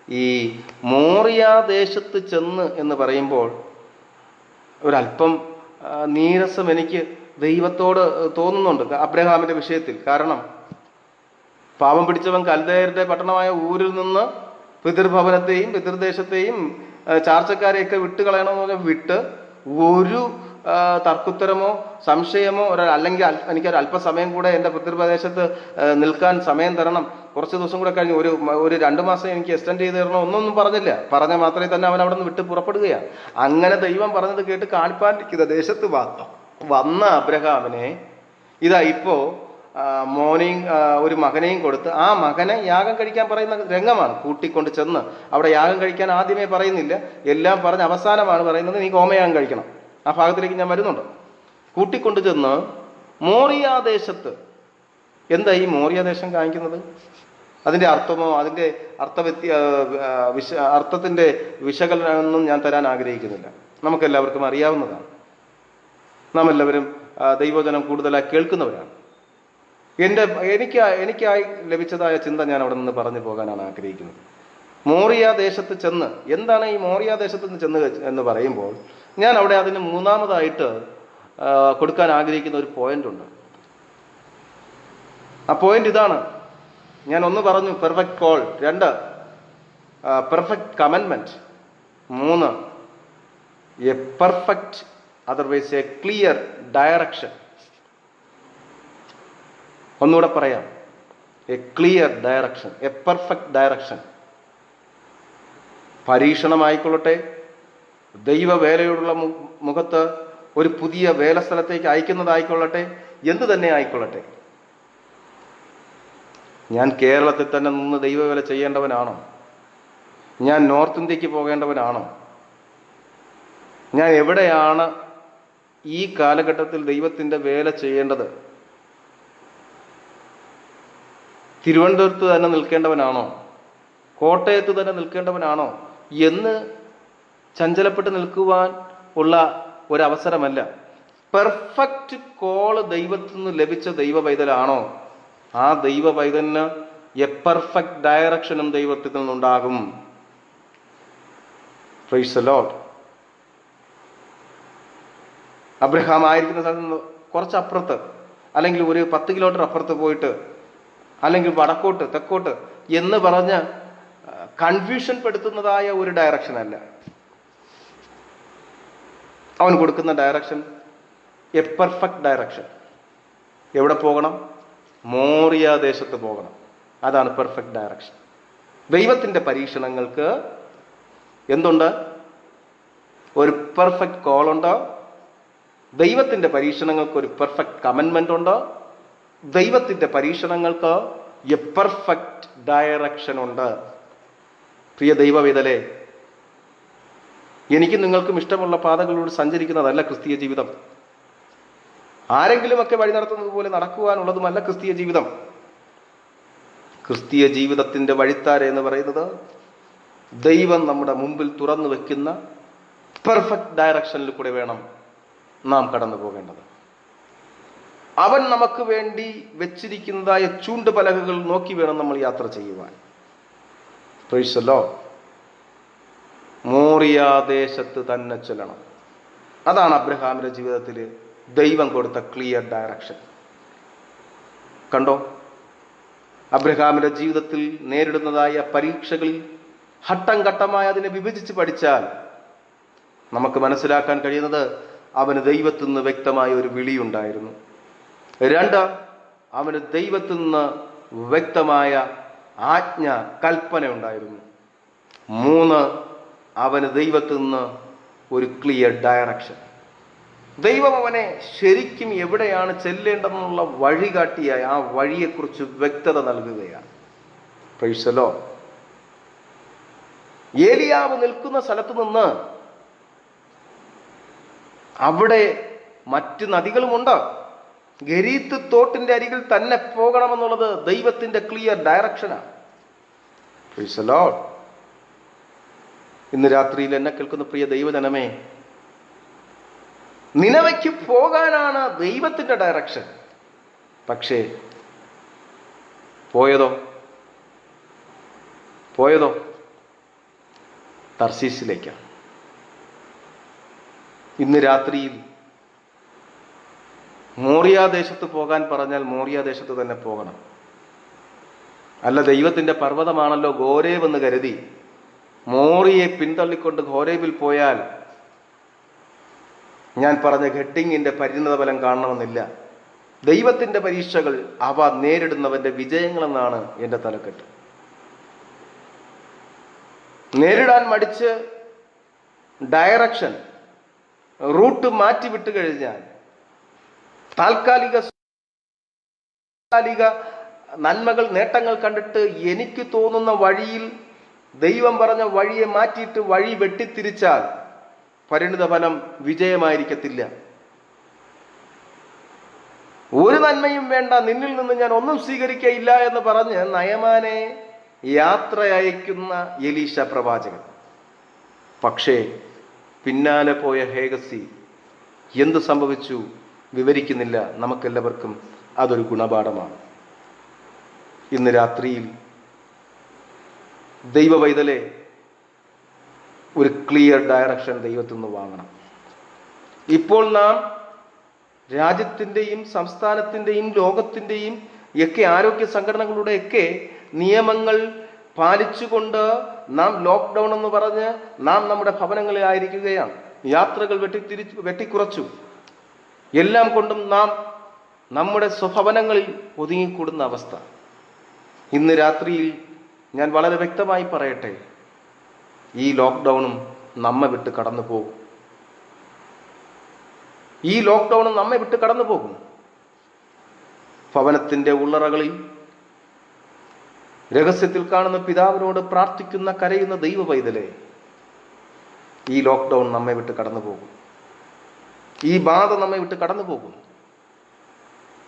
ഈ മോറിയ ദേശത്ത് ചെന്ന് എന്ന് പറയുമ്പോൾ ഒരല്പം നീരസം എനിക്ക് ദൈവത്തോട് തോന്നുന്നുണ്ട് അബ്രഹാമിന്റെ വിഷയത്തിൽ. കാരണം പാപം പിടിച്ചവൻ കൽദയരുടെ പട്ടണമായ ഊരിൽ നിന്ന് പിതൃഭവനത്തെയും പിതൃദേശത്തെയും ചാർച്ചക്കാരെയൊക്കെ വിട്ടുകളയണമെന്ന് പറഞ്ഞാൽ വിട്ട്, ഒരു തർക്കുത്തരമോ സംശയമോ അല്ലെങ്കിൽ എനിക്കൊരു അല്പസമയം കൂടെ എൻ്റെ പിതൃപ്രദേശത്ത് നിൽക്കാൻ സമയം തരണം, കുറച്ച് ദിവസം കൂടെ കഴിഞ്ഞ് ഒരു 2 മാസം എനിക്ക് എക്സ്റ്റെൻഡ് ചെയ്ത് തരണം, ഒന്നൊന്നും പറഞ്ഞില്ല. പറഞ്ഞ മാത്രമേ തന്നെ അവൻ അവിടെ നിന്ന് വിട്ട് പുറപ്പെടുകയാണ്. അങ്ങനെ ദൈവം പറഞ്ഞത് കേട്ട് കാണിപ്പാനിരിക്കുന്ന ദേശത്ത് വന്ന അബ്രഹാമിനെ ഇതാ ഇപ്പോ ഒരു മകനെയും കൊടുത്ത് ആ മകനെ യാഗം കഴിക്കാൻ പറയുന്ന രംഗമാണ്. കൂട്ടിക്കൊണ്ട് ചെന്ന് അവിടെ യാഗം കഴിക്കാൻ ആദ്യമേ പറയുന്നില്ല, എല്ലാം പറഞ്ഞ് അവസാനമാണ് പറയുന്നത് നീ ഹോമയാഗം കഴിക്കണം. ആ ഭാഗത്തിലേക്ക് ഞാൻ വരുന്നുണ്ട്. കൂട്ടിക്കൊണ്ട് ചെന്ന് മോറിയാദേശത്ത്. എന്താ ഈ മോറിയാദേശം കാണിക്കുന്നത്? അതിന്റെ അർത്ഥമോ അതിന്റെ അർത്ഥത്തിന്റെ വിശകലനമൊന്നും ഞാൻ തരാൻ ആഗ്രഹിക്കുന്നില്ല. നമുക്കെല്ലാവർക്കും അറിയാവുന്നതാണ്. നാം എല്ലാവരും ദൈവജനം കൂടുതലായി കേൾക്കുന്നവരാണ്. എനിക്കായി ലഭിച്ചതായ ചിന്ത ഞാൻ അവിടെ നിന്ന് പറഞ്ഞു പോകാനാണ് ആഗ്രഹിക്കുന്നത്. മോറിയാദേശത്ത് ചെന്ന്, എന്താണ് ഈ മോറിയാദേശത്ത് നിന്ന് ചെന്ന് എന്ന് പറയുമ്പോൾ ഞാൻ അവിടെ അതിന് മൂന്നാമതായിട്ട് കൊടുക്കാൻ ആഗ്രഹിക്കുന്ന ഒരു പോയിന്റ് ഉണ്ട്. ആ പോയിന്റ് ഇതാണ്. ഞാൻ ഒന്ന് പറഞ്ഞു പെർഫെക്റ്റ് കോൾ, 2 പെർഫെക്റ്റ് കമൻമെന്റ്, 3 a perfect otherwise a clear direction. ഒന്നുകൂടെ പറയാം, a clear direction, a perfect direction. പരീക്ഷണമായിക്കൊള്ളട്ടെ, ദൈവവേലയോടുള്ള മുഖത്ത് ഒരു പുതിയ വേലസ്ഥലത്തേക്ക് അയക്കുന്നതായിക്കൊള്ളട്ടെ, എന്തു തന്നെ ആയിക്കൊള്ളട്ടെ, ഞാൻ കേരളത്തിൽ തന്നെ നിന്ന് ദൈവവേല ചെയ്യേണ്ടവനാണോ? ഞാൻ നോർത്ത് ഇന്ത്യക്ക് പോകേണ്ടവനാണോ? ഞാൻ എവിടെയാണ് ഈ കാലഘട്ടത്തിൽ ദൈവത്തിൻ്റെ വേല ചെയ്യേണ്ടത്? തിരുവനന്തപുരത്ത് തന്നെ നിൽക്കേണ്ടവനാണോ? കോട്ടയത്ത് തന്നെ നിൽക്കേണ്ടവനാണോ എന്ന് ചഞ്ചലപ്പെട്ട് നിൽക്കുവാൻ ഉള്ള ഒരവസരമല്ല. പെർഫെക്റ്റ് കോള് ദൈവത്തിൽ നിന്ന് ലഭിച്ച ദൈവ പൈതലാണോ, ആ ദൈവ പൈതലിന് എ പെർഫെക്റ്റ് ഡയറക്ഷനും ദൈവത്തിൽ നിന്നുണ്ടാകും. Praise the Lord. അബ്രഹാം ആയിരിക്കുന്ന സ്ഥലത്ത് നിന്ന് കുറച്ചപ്പുറത്ത്, അല്ലെങ്കിൽ ഒരു 10 കിലോമീറ്റർ അപ്പുറത്ത് പോയിട്ട്, അല്ലെങ്കിൽ വടക്കോട്ട് തെക്കോട്ട് എന്ന് പറഞ്ഞ് കൺഫ്യൂഷൻ പെടുത്തുന്നതായ ഒരു ഡയറക്ഷൻ അല്ല. അവൻ കൊടുക്കുന്ന ഡയറക്ഷൻ എ പെർഫെക്റ്റ് ഡയറക്ഷൻ. എവിടെ പോകണം? മോറിയ ദേശത്ത് പോകണം. അതാണ് പെർഫെക്റ്റ് ഡയറക്ഷൻ. ദൈവത്തിൻ്റെ പരീക്ഷണങ്ങൾക്ക് എന്തുണ്ട്? ഒരു പെർഫെക്റ്റ് കോളുണ്ട്. ദൈവത്തിൻ്റെ പരീക്ഷണങ്ങൾക്ക് ഒരു പെർഫെക്റ്റ് കമൻമെന്റ് ഉണ്ട്. ദൈവത്തിൻ്റെ പരീക്ഷണങ്ങൾക്ക് എ പെർഫെക്റ്റ് ഡയറക്ഷൻ ഉണ്ട്. പ്രിയ ദൈവവേദലേ, എനിക്കും നിങ്ങൾക്കും ഇഷ്ടമുള്ള പാതകളിലൂടെ സഞ്ചരിക്കുന്നതല്ല ക്രിസ്തീയ ജീവിതം. ആരെങ്കിലുമൊക്കെ വഴി നടത്തുന്നത് പോലെ നടക്കുവാനുള്ളതുമല്ല ക്രിസ്തീയ ജീവിതം. ക്രിസ്തീയ ജീവിതത്തിന്റെ വഴിത്താര എന്ന് പറയുന്നത് ദൈവം നമ്മുടെ മുമ്പിൽ തുറന്നു വെക്കുന്ന പെർഫെക്റ്റ് ഡയറക്ഷനിൽ കൂടെ വേണം നാം കടന്നു പോകേണ്ടത്. അവൻ നമുക്ക് വേണ്ടി വെച്ചിരിക്കുന്നതായ ചൂണ്ടുപലകകൾ നോക്കി വേണം നമ്മൾ യാത്ര ചെയ്യുവാൻ. Price the Lord. മോറിയ ദേശത്ത് തന്നെ ചെല്ലണം. അതാണ് അബ്രഹാമിന്റെ ജീവിതത്തിൽ ദൈവം കൊടുത്ത ക്ലിയർ ഡയറക്ഷൻ. കണ്ടോ, അബ്രഹാമിന്റെ ജീവിതത്തിൽ നേരിടുന്നതായ പരീക്ഷകളിൽ ഘട്ടം ഘട്ടമായി അതിനെ വിഭജിച്ച് പഠിച്ചാൽ നമുക്ക് മനസ്സിലാക്കാൻ കഴിയുന്നത് അവന് ദൈവത്തിൽ നിന്ന് വ്യക്തമായ ഒരു വിളിയുണ്ടായിരുന്നു. 2, അവന് ദൈവത്തിൽ നിന്ന് വ്യക്തമായ ആജ്ഞ, കൽപ്പന ഉണ്ടായിരുന്നു. 3, അവന് ദൈവത്തിൽ നിന്ന് ഒരു ക്ലിയർ ഡയറക്ഷൻ. ദൈവം അവനെ ശരിക്കും എവിടെയാണ് ചെല്ലേണ്ടതെന്നുള്ള വഴികാട്ടിയായി ആ വഴിയെക്കുറിച്ച് വ്യക്തത നൽകുകയാണ്. Price the Lord. ഏലിയാവ് നിൽക്കുന്ന സ്ഥലത്ത് നിന്ന് അവിടെ മറ്റ് നദികളുമുണ്ട്. ഗരീത്ത് തോട്ടിന്റെ അരികിൽ തന്നെ പോകണമെന്നുള്ളത് ദൈവത്തിന്റെ ക്ലിയർ ഡയറക്ഷനാണ്. Praise the Lord. ഇന്ന് രാത്രിയിൽ എന്നെ കേൾക്കുന്ന പ്രിയ ദൈവജനമേ, നിനവയ്ക്ക് പോകാനാണ് ദൈവത്തിന്റെ ഡയറക്ഷൻ. പക്ഷേ പോയതോ തർശീസിലേക്കാണ്. ഇന്ന് രാത്രിയിൽ മോറിയ ദേശത്ത് പോകാൻ പറഞ്ഞാൽ മോറിയ ദേശത്ത് തന്നെ പോകണം. അല്ല, ദൈവത്തിന്റെ പർവ്വതമാണല്ലോ ഗോരേബ് എന്ന് കരുതി മോറിയെ പിന്തള്ളിക്കൊണ്ട് ഗോരേബിൽ പോയാൽ ഞാൻ പറഞ്ഞ ഘട്ടിങ്ങിന്റെ പരിണിത ഫലം കാണണമെന്നില്ല. ദൈവത്തിന്റെ പരീക്ഷകൾ അവ നേരിടുന്നവന്റെ വിജയങ്ങളെന്നാണ് എൻ്റെ തലക്കെട്ട്. നേരിടാൻ മടിച്ച് ഡയറക്ഷൻ, റൂട്ട് മാറ്റിവിട്ട് കഴിഞ്ഞാൽ താൽക്കാലിക നന്മകൾ, നേട്ടങ്ങൾ കണ്ടിട്ട് എനിക്ക് തോന്നുന്ന വഴിയിൽ ദൈവം പറഞ്ഞ വഴിയെ മാറ്റിയിട്ട് വഴി വെട്ടിത്തിരിച്ചാൽ പരിണിത ഫലം വിജയമായിരിക്കത്തില്ല. ഒരു നന്മയും വേണ്ട, നിന്നിൽ നിന്ന് ഞാൻ ഒന്നും സ്വീകരിക്കയില്ല എന്ന് പറഞ്ഞ് നയമാനെ യാത്ര അയക്കുന്ന എലീശ പ്രവാചകൻ. പക്ഷേ പിന്നാലെ പോയ ഹേഗസി എന്ത് സംഭവിച്ചു വിവരിക്കുന്നില്ല. നമുക്കെല്ലാവർക്കും അതൊരു ഗുണപാഠമാണ്. ഇന്ന് രാത്രിയിൽ ദൈവ പൈതലെ ഒരു ക്ലിയർ ഡയറക്ഷൻ ദൈവത്തിൽ നിന്ന് വാങ്ങണം. ഇപ്പോൾ നാം രാജ്യത്തിൻ്റെയും സംസ്ഥാനത്തിൻ്റെയും ലോകത്തിൻ്റെയും ഒക്കെ ആരോഗ്യ സംഘടനകളുടെയൊക്കെ നിയമങ്ങൾ പാലിച്ചുകൊണ്ട് നാം ലോക്ക്ഡൗൺ എന്ന് പറഞ്ഞ് നാം നമ്മുടെ ഭവനങ്ങളിൽ ആയിരിക്കുകയാണ്. യാത്രകൾ വെട്ടിക്കുറച്ചു. എല്ലാം കൊണ്ടും നാം നമ്മുടെ സ്വഭവനങ്ങളിൽ ഒതുങ്ങിക്കൂടുന്ന അവസ്ഥ. ഇന്ന് രാത്രിയിൽ ഞാൻ വളരെ വ്യക്തമായി പറയട്ടെ, ഈ ലോക്ക്ഡൗണും നമ്മെ വിട്ട് കടന്നു പോകും. ഈ ലോക്ക്ഡൗണും നമ്മെ വിട്ട് കടന്നു പോകും. ഭവനത്തിന്റെ ഉള്ളറകളിൽ രഹസ്യത്തിൽ കാണുന്ന പിതാവിനോട് പ്രാർത്ഥിക്കുന്ന കരയുന്ന ദൈവ പൈതലെ, ഈ ലോക്ക്ഡൗൺ നമ്മെ വിട്ട് കടന്നു പോകും. ഈ ബാധ നമ്മെ വിട്ട് കടന്നു പോകും.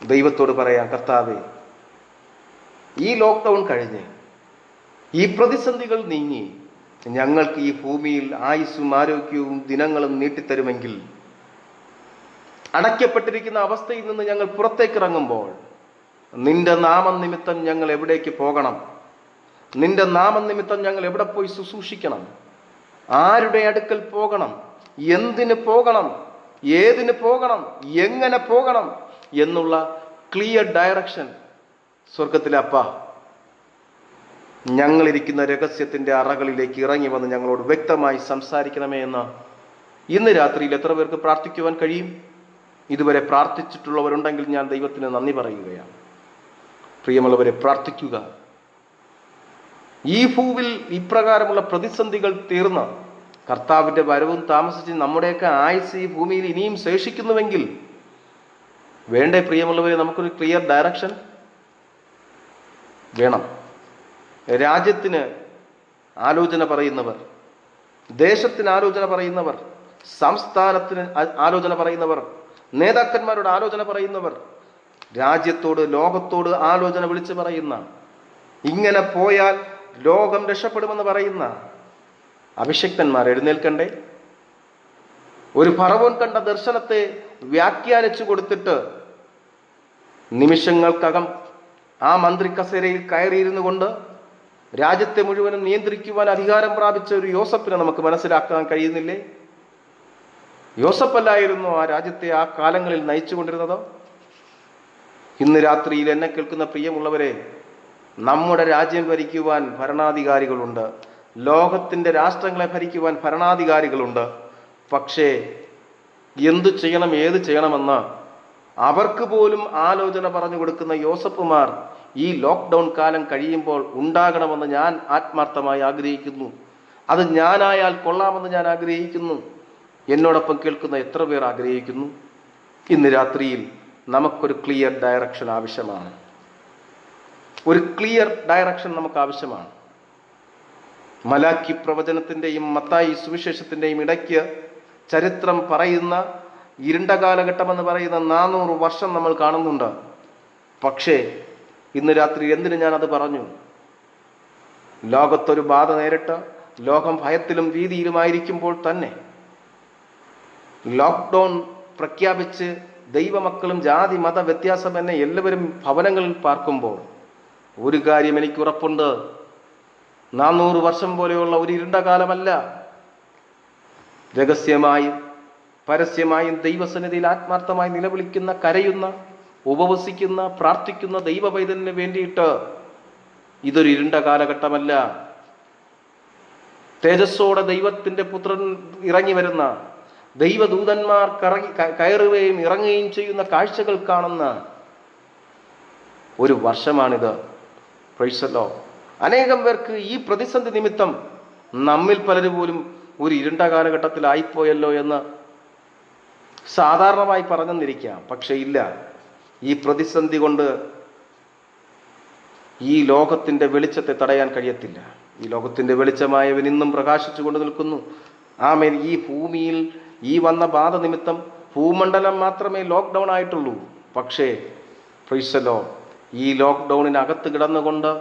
ദൈവത്തോട് പറയാം, കർത്താവേ, ഈ ലോക്ക്ഡൗൺ കഴിഞ്ഞ് ഈ പ്രതിസന്ധികൾ നീങ്ങി ഞങ്ങൾക്ക് ഈ ഭൂമിയിൽ ആയുസ്സും ആരോഗ്യവും ദിനങ്ങളും നീട്ടിത്തരുമെങ്കിൽ, അടയ്ക്കപ്പെട്ടിരിക്കുന്ന അവസ്ഥയിൽ നിന്ന് ഞങ്ങൾ പുറത്തേക്ക് ഇറങ്ങുമ്പോൾ നിന്റെ നാമനിമിത്തം ഞങ്ങൾ എവിടേക്ക് പോകണം? നിന്റെ നാമനിമിത്തം ഞങ്ങൾ എവിടെ പോയി ശുശ്രൂഷിക്കണം? ആരുടെ അടുക്കൽ പോകണം? എന്തിന് പോകണം? ഏതിന് പോകണം? എങ്ങനെ പോകണം എന്നുള്ള ക്ലിയർ ഡയറക്ഷൻ സ്വർഗത്തിലെ അപ്പ ഞങ്ങളിരിക്കുന്ന രഹസ്യത്തിന്റെ അറകളിലേക്ക് ഇറങ്ങി വന്ന് ഞങ്ങളോട് വ്യക്തമായി സംസാരിക്കണമേ എന്ന് ഇന്ന് രാത്രിയിൽ എത്ര പേർക്ക് പ്രാർത്ഥിക്കുവാൻ കഴിയും? ഇതുവരെ പ്രാർത്ഥിച്ചിട്ടുള്ളവരുണ്ടെങ്കിൽ ഞാൻ ദൈവത്തിന് നന്ദി പറയുകയാണ്. പ്രിയമുള്ളവരെ, പ്രാർത്ഥിക്കുക. ഈ ഭൂവിൽ ഇപ്രകാരമുള്ള പ്രതിസന്ധികൾ തീർന്ന് കർത്താവിന്റെ വരവും താമസിച്ച് നമ്മുടെയൊക്കെ ആയുസ് ഈ ഭൂമിയിൽ ഇനിയും ശേഷിക്കുന്നുവെങ്കിൽ വേണ്ടേ പ്രിയമുള്ളവരെ, നമുക്കൊരു ക്ലിയർ ഡയറക്ഷൻ വേണം. രാജ്യത്തിന് ആലോചന പറയുന്നവർ, ദേശത്തിന് ആലോചന പറയുന്നവർ, സംസ്ഥാനത്തിന് ആലോചന പറയുന്നവർ, നേതാക്കന്മാരോട് ആലോചന പറയുന്നവർ, രാജ്യത്തോട് ലോകത്തോട് ആലോചന വിളിച്ചു പറയുന്ന, ഇങ്ങനെ പോയാൽ ലോകം രക്ഷപ്പെടുമെന്ന് പറയുന്ന അഭിഷക്തന്മാർ എഴുന്നേൽക്കണ്ടേ? ഒരു ഫറവോൻ കണ്ട ദർശനത്തെ വ്യാഖ്യാനിച്ചു കൊടുത്തിട്ട് നിമിഷങ്ങൾക്കകം ആ മന്ത്രി കസേരയിൽ കയറിയിരുന്നു കൊണ്ട് രാജ്യത്തെ മുഴുവനും നിയന്ത്രിക്കുവാൻ അധികാരം പ്രാപിച്ച ഒരു യോസഫിനെ നമുക്ക് മനസ്സിലാക്കാൻ കഴിയുന്നില്ലേ? യോസഫല്ലായിരുന്നു ആ രാജ്യത്തെ ആ കാലങ്ങളിൽ നയിച്ചു കൊണ്ടിരുന്നത്? ഇന്ന് രാത്രിയിൽ എന്നെ കേൾക്കുന്ന പ്രിയമുള്ളവരെ, നമ്മുടെ രാജ്യം ഭരിക്കുവാൻ ഭരണാധികാരികളുണ്ട്, ലോകത്തിന്റെ രാഷ്ട്രങ്ങളെ ഭരിക്കുവാൻ ഭരണാധികാരികളുണ്ട്. പക്ഷേ എന്തു ചെയ്യണം, ഏത് ചെയ്യണമെന്ന് അവർക്ക് പോലും ആലോചന പറഞ്ഞു കൊടുക്കുന്ന യോസഫുമാർ ഈ ലോക്ക്ഡൗൺ കാലം കഴിയുമ്പോൾ ഉണ്ടാകണമെന്ന് ഞാൻ ആത്മാർത്ഥമായി ആഗ്രഹിക്കുന്നു. അത് ഞാനായാൽ കൊള്ളാമെന്ന് ഞാൻ ആഗ്രഹിക്കുന്നു. എന്നോടൊപ്പം കേൾക്കുന്ന എത്ര പേർ ആഗ്രഹിക്കുന്നു? ഇന്ന് രാത്രിയിൽ നമുക്കൊരു ക്ലിയർ ഡയറക്ഷൻ ആവശ്യമാണ്. ഒരു ക്ലിയർ ഡയറക്ഷൻ നമുക്ക് ആവശ്യമാണ്. മലാക്കി പ്രവചനത്തിന്റെയും മത്തായി സുവിശേഷത്തിന്റെയും ഇടയ്ക്ക് ചരിത്രം പറയുന്ന ഇരുണ്ട കാലഘട്ടമെന്ന് പറയുന്ന 400 വർഷം നമ്മൾ കാണുന്നുണ്ട്. പക്ഷേ ഇന്ന് രാത്രി എന്തിനു ഞാനത് പറഞ്ഞു? ലോകത്തൊരു ബാധ നേരിട്ട് ലോകം ഭയത്തിലും ഭീതിയിലുമായിരിക്കുമ്പോൾ തന്നെ ലോക്ക്ഡൗൺ പ്രഖ്യാപിച്ച് ദൈവമക്കളും ജാതി മത വ്യത്യാസം എന്നെ എല്ലാവരും ഭവനങ്ങളിൽ പാർക്കുമ്പോൾ ഒരു കാര്യം എനിക്ക് ഉറപ്പുണ്ട്, 400 വർഷം പോലെയുള്ള ഒരു ഇരുണ്ട കാലമല്ല. രഹസ്യമായും പരസ്യമായും ദൈവസന്നിധിയിൽ ആത്മാർത്ഥമായി നിലവിളിക്കുന്ന, കരയുന്ന, ഉപവസിക്കുന്ന, പ്രാർത്ഥിക്കുന്ന ദൈവ പൈതലിന് വേണ്ടിയിട്ട് ഇതൊരു ഇരുണ്ട കാലഘട്ടമല്ല. തേജസ്സോടെ ദൈവത്തിന്റെ പുത്രൻ ഇറങ്ങി വരുന്ന, ദൈവദൂതന്മാർ കയറുകയും ഇറങ്ങുകയും ചെയ്യുന്ന കാഴ്ചകൾ കാണുന്ന ഒരു വർഷമാണിത്. Price the Lord. അനേകം പേർക്ക് ഈ പ്രതിസന്ധി നിമിത്തം നമ്മിൽ പലരും പോലും ഒരു ഇരുണ്ട കാലഘട്ടത്തിലായിപ്പോയല്ലോ എന്ന് സാധാരണമായി പറഞ്ഞെന്നിരിക്കാം. പക്ഷെ ഇല്ല, ഈ പ്രതിസന്ധി കൊണ്ട് ഈ ലോകത്തിന്റെ വെളിച്ചത്തെ തടയാൻ കഴിയത്തില്ല. ഈ ലോകത്തിന്റെ വെളിച്ചമായവൻ ഇന്നും പ്രകാശിച്ചു കൊണ്ട് നിൽക്കുന്നു. ആമേൻ. ഈ ഭൂമിയിൽ ഈ വന്ന ബാധ നിമിത്തം ഭൂമണ്ഡലം മാത്രമേ ലോക്ക്ഡൗൺ ആയിട്ടുള്ളൂ. പക്ഷേ പ്രൈസ് ദി ലോർഡ്, ഈ ലോക്ക്ഡൗണിനകത്ത് കിടന്നുകൊണ്ട്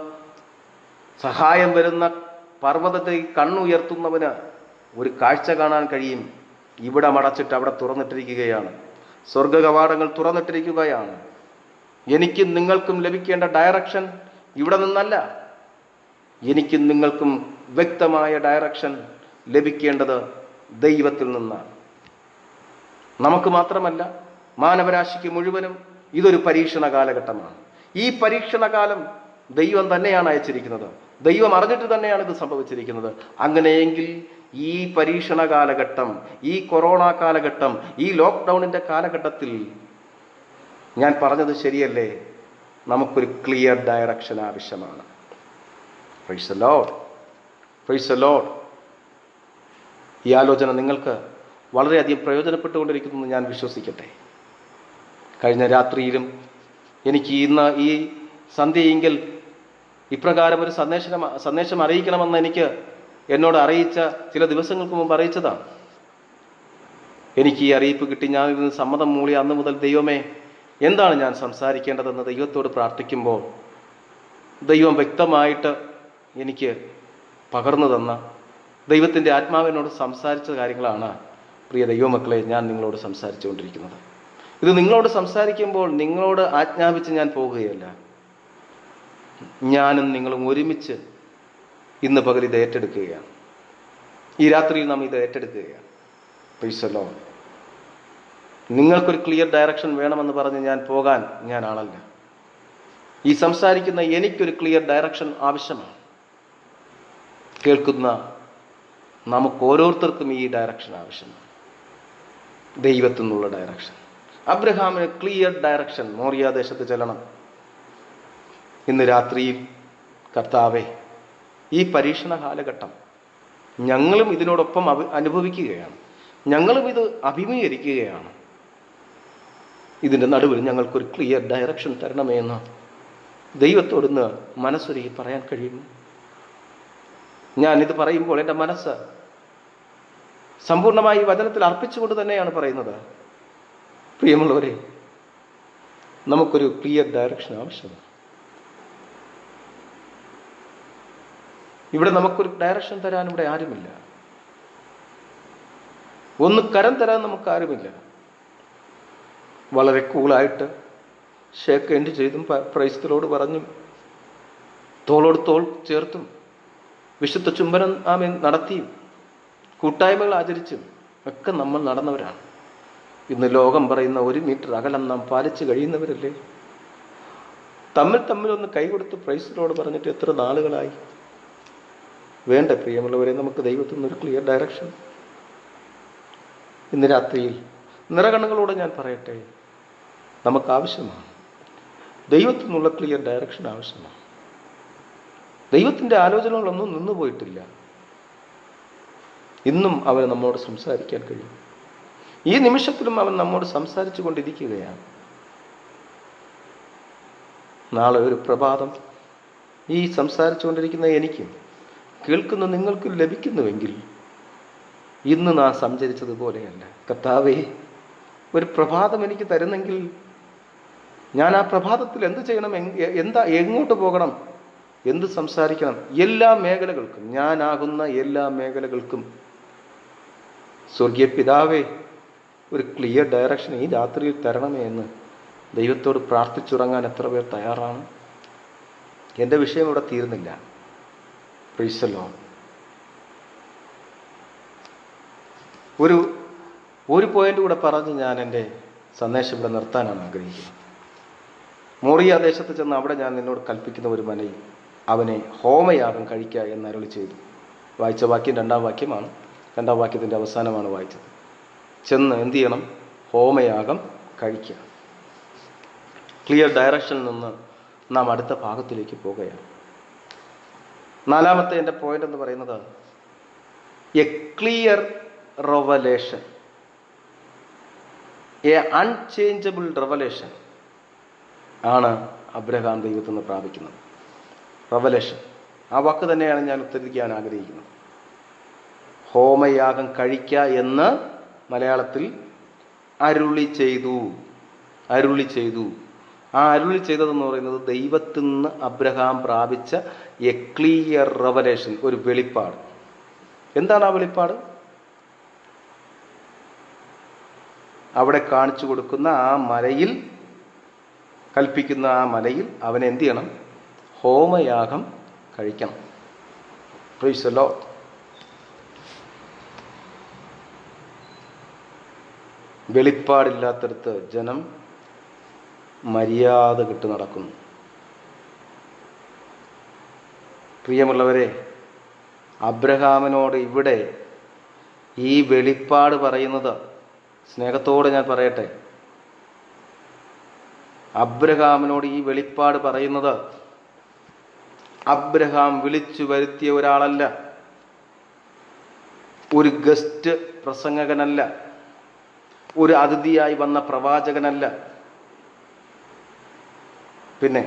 സഹായം വരുന്ന പർവ്വതത്തെ കണ്ണുയർത്തുന്നവന് ഒരു കാഴ്ച കാണാൻ കഴിയും. ഇവിടെ മടച്ചിട്ട് അവിടെ തുറന്നിട്ടിരിക്കുകയാണ്. സ്വർഗ കവാടങ്ങൾ തുറന്നിട്ടിരിക്കുകയാണ്. എനിക്കും നിങ്ങൾക്കും ലഭിക്കേണ്ട ഡയറക്ഷൻ ഇവിടെ നിന്നല്ല. എനിക്കും നിങ്ങൾക്കും വ്യക്തമായ ഡയറക്ഷൻ ലഭിക്കേണ്ടത് ദൈവത്തിൽ നിന്നാണ്. നമുക്ക് മാത്രമല്ല, മാനവരാശിക്ക് മുഴുവനും ഇതൊരു പരീക്ഷണ കാലഘട്ടമാണ്. ഈ പരീക്ഷണകാലം ദൈവം തന്നെയാണ് അയച്ചിരിക്കുന്നത്. ദൈവം അറിഞ്ഞിട്ട് തന്നെയാണ് ഇത് സംഭവിച്ചിരിക്കുന്നത്. അങ്ങനെയെങ്കിൽ ഈ പരീക്ഷണ കാലഘട്ടം, ഈ കൊറോണ കാലഘട്ടം, ഈ ലോക്ക്ഡൗണിൻ്റെ കാലഘട്ടത്തിൽ ഞാൻ പറഞ്ഞത് ശരിയല്ലേ? നമുക്കൊരു ക്ലിയർ ഡയറക്ഷൻ ആവശ്യമാണ്. Price the Lord, price the Lord. ഈ ആലോചന നിങ്ങൾക്ക് വളരെയധികം പ്രയോജനപ്പെട്ടുകൊണ്ടിരിക്കുന്നു ഞാൻ വിശ്വസിക്കട്ടെ. കഴിഞ്ഞ രാത്രിയിലും എനിക്ക് ഇന്ന് ഈ സന്ധ്യയെങ്കിൽ ഇപ്രകാരം ഒരു സന്ദേശം അറിയിക്കണമെന്ന് എനിക്ക് എന്നോട് അറിയിച്ച ചില ദിവസങ്ങൾക്ക് മുമ്പ് അറിയിച്ചതാണ്. എനിക്ക് ഈ അറിയിപ്പ് കിട്ടി. ഞാൻ ഇതിന് സമ്മതം മൂളി അന്ന് മുതൽ ദൈവമേ എന്താണ് ഞാൻ സംസാരിക്കേണ്ടതെന്ന് ദൈവത്തോട് പ്രാർത്ഥിക്കുമ്പോൾ ദൈവം വ്യക്തമായിട്ട് എനിക്ക് പകർന്നു തന്ന ദൈവത്തിൻ്റെ ആത്മാവിനോട് സംസാരിച്ച കാര്യങ്ങളാണ് പ്രിയ ദൈവമക്കളെ ഞാൻ നിങ്ങളോട് സംസാരിച്ചു കൊണ്ടിരിക്കുന്നത്. ഇത് നിങ്ങളോട് സംസാരിക്കുമ്പോൾ നിങ്ങളോട് ആജ്ഞാപിച്ച് ഞാൻ പോകുകയല്ല. ഞാനും നിങ്ങളും ഒരുമിച്ച് ഇന്ന് പകൽ ഇത് ഏറ്റെടുക്കുകയാണ്. ഈ രാത്രിയിൽ നാം ഇത് ഏറ്റെടുക്കുകയാണ്. Praise the lord. നിങ്ങൾക്കൊരു ക്ലിയർ ഡയറക്ഷൻ വേണമെന്ന് പറഞ്ഞ് ഞാൻ പോകാൻ ഞാൻ ആളല്ല. ഈ സംസാരിക്കുന്ന എനിക്കൊരു ക്ലിയർ ഡയറക്ഷൻ ആവശ്യമാണ്. കേൾക്കുന്ന നമുക്ക് ഓരോരുത്തർക്കും ഈ ഡയറക്ഷൻ ആവശ്യമാണ്. ദൈവത്തിൽ നിന്നുള്ള ഡയറക്ഷൻ. അബ്രഹാമിന് ക്ലിയർ ഡയറക്ഷൻ, മോറിയ ദേശത്ത് ചെല്ലണം. ഇന്ന് രാത്രിയിൽ കർത്താവേ, ഈ പരീക്ഷണ കാലഘട്ടം ഞങ്ങളും ഇതിനോടൊപ്പം അനുഭവിക്കുകയാണ്. ഞങ്ങളും ഇത് അഭിമുഖീകരിക്കുകയാണ്. ഇതിൻ്റെ നടുവിൽ ഞങ്ങൾക്കൊരു ക്ലിയർ ഡയറക്ഷൻ തരണമേ എന്ന് ദൈവത്തോടിന്ന് മനസ്സൊരുക്കി പറയാൻ കഴിയുന്നു. ഞാനിത് പറയുമ്പോൾ എൻ്റെ മനസ്സ് സമ്പൂർണ്ണമായി വചനത്തിൽ അർപ്പിച്ചുകൊണ്ട് തന്നെയാണ് പറയുന്നത്. പ്രിയമുള്ളവരെ, നമുക്കൊരു ക്ലിയർ ഡയറക്ഷൻ ആവശ്യമാണ്. ഇവിടെ നമുക്കൊരു ഡയറക്ഷൻ തരാൻ ഇവിടെ ആരുമില്ല. ഒന്ന് കരം തരാൻ നമുക്ക് ആരുമില്ല. വളരെ കൂളായിട്ട് ഷേക്ക് ഹാൻഡ് ചെയ്തും പ്രൈസ്തലോട് പറഞ്ഞും തോളോട് തോൾ ചേർത്തും വിശുദ്ധ ചുംബനം ആമേൻ നടത്തിയും കൂട്ടായ്മകൾ ആചരിച്ചും ഒക്കെ നമ്മൾ നടന്നവരാണ്. ഇന്ന് ലോകം പറയുന്ന 1 മീറ്റർ അകലം നാം പാലിച്ച് കഴിയുന്നവരല്ലേ? തമ്മിലൊന്ന് കൈകൊടുത്ത് പ്രൈസ്തലോട് പറഞ്ഞിട്ട് എത്ര നാളുകളായി? വേണ്ട പ്രിയമുള്ളവരെ, നമുക്ക് ദൈവത്തിൽ നിന്നൊരു ക്ലിയർ ഡയറക്ഷൻ ഇന്ന് രാത്രിയിൽ നിറകണ്ണുകളോടെ ഞാൻ പറയട്ടെ, നമുക്ക് ആവശ്യമാണ്. ദൈവത്തിൽ നിന്നുള്ള ക്ലിയർ ഡയറക്ഷൻ ആവശ്യമാണ്. ദൈവത്തിൻ്റെ ആലോചനകളൊന്നും നിന്നുപോയിട്ടില്ല. ഇന്നും അവന് നമ്മോട് സംസാരിക്കാൻ കഴിയും. ഈ നിമിഷത്തിലും അവൻ നമ്മോട് സംസാരിച്ചു കൊണ്ടിരിക്കുകയാണ്. നാളെ ഒരു പ്രഭാതം ഈ സംസാരിച്ചു കൊണ്ടിരിക്കുന്ന എനിക്കും കേൾക്കുന്ന നിങ്ങൾക്കും ലഭിക്കുന്നുവെങ്കിൽ ഇന്ന് നാം സഞ്ചരിച്ചതുപോലെയല്ല. കർത്താവേ, ഒരു പ്രഭാതം എനിക്ക് തരുന്നെങ്കിൽ ഞാൻ ആ പ്രഭാതത്തിൽ എന്ത് ചെയ്യണം, എങ്ങോട്ട് പോകണം, എന്ത് സംസാരിക്കണം, എല്ലാ മേഖലകൾക്കും, ഞാനാകുന്ന എല്ലാ മേഖലകൾക്കും സ്വർഗീയ പിതാവേ ഒരു ക്ലിയർ ഡയറക്ഷൻ ഈ രാത്രിയിൽ തരണമേ എന്ന് ദൈവത്തോട് പ്രാർത്ഥിച്ചുറങ്ങാൻ എത്ര പേർ തയ്യാറാണ്? എൻ്റെ വിഷയം ഇവിടെ തീർന്നില്ല. Price the Lord. ഒരു പോയിന്റ് കൂടെ പറഞ്ഞ് ഞാൻ എൻ്റെ സന്ദേശം ഇവിടെ നിർത്താനാണ് ആഗ്രഹിക്കുന്നത്. മോറിയ ദേശത്ത് ചെന്ന് അവിടെ ഞാൻ നിന്നോട് കൽപ്പിക്കുന്ന ഒരു മനയിൽ അവനെ ഹോമയാഗം കഴിക്കുക എന്ന് അരുളി ചെയ്തു. വായിച്ച വാക്യം 2-ാം വാക്യമാണ്. 2-ാം വാക്യത്തിൻ്റെ അവസാനമാണ് വായിച്ചത്. ചെന്ന് എന്ത് ചെയ്യണം? ഹോമയാഗം കഴിക്കുക. ക്ലിയർ ഡയറക്ഷനിൽ നിന്ന് നാം അടുത്ത ഭാഗത്തിലേക്ക് പോകുകയാണ്. 4-ാമത്തെ എൻ്റെ പോയിന്റ് എന്ന് പറയുന്നത് A clear revelation, A unchangeable revelation ആണ് അബ്രഹാം ദൈവത്തിൽ നിന്ന് പ്രാപിക്കുന്നത്. റെവലേഷൻ, ആ വാക്ക് തന്നെയാണ് ഞാൻ ഉദ്ധരിക്കാൻ ആഗ്രഹിക്കുന്നത്. ഹോമയാഗം കഴിക്കുക എന്ന് മലയാളത്തിൽ അരുളി ചെയ്തു. ആ അരുളി ചെയ്തതെന്ന് പറയുന്നത് ദൈവത്തിൽ നിന്ന് അബ്രഹാം പ്രാപിച്ച എ ക്ലിയർ റെവലേഷൻ, ഒരു വെളിപ്പാട്. എന്താണ് ആ വെളിപ്പാട്? അവിടെ കാണിച്ചു കൊടുക്കുന്ന ആ മലയിൽ, കൽപ്പിക്കുന്ന ആ മലയിൽ അവൻ എന്ത് ചെയ്യണം? ഹോമയാഗം കഴിക്കണം. Price the Lord. വെളിപ്പാടില്ലാത്തടത്ത് ജനം മര്യാദ കിട്ടു നടക്കുന്നു. പ്രിയമുള്ളവരെ, അബ്രഹാമിനോട് ഇവിടെ ഈ വെളിപ്പാട് പറയുന്നത്, സ്നേഹത്തോടെ ഞാൻ പറയട്ടെ, അബ്രഹാമിനോട് ഈ വെളിപ്പാട് പറയുന്നത് അബ്രഹാം വിളിച്ചു വരുത്തിയ ഒരാളല്ല, ഒരു ഗസ്റ്റ് പ്രസംഗകനല്ല, ഒരു അതിഥിയായി വന്ന പ്രവാചകനല്ല. പിന്നെ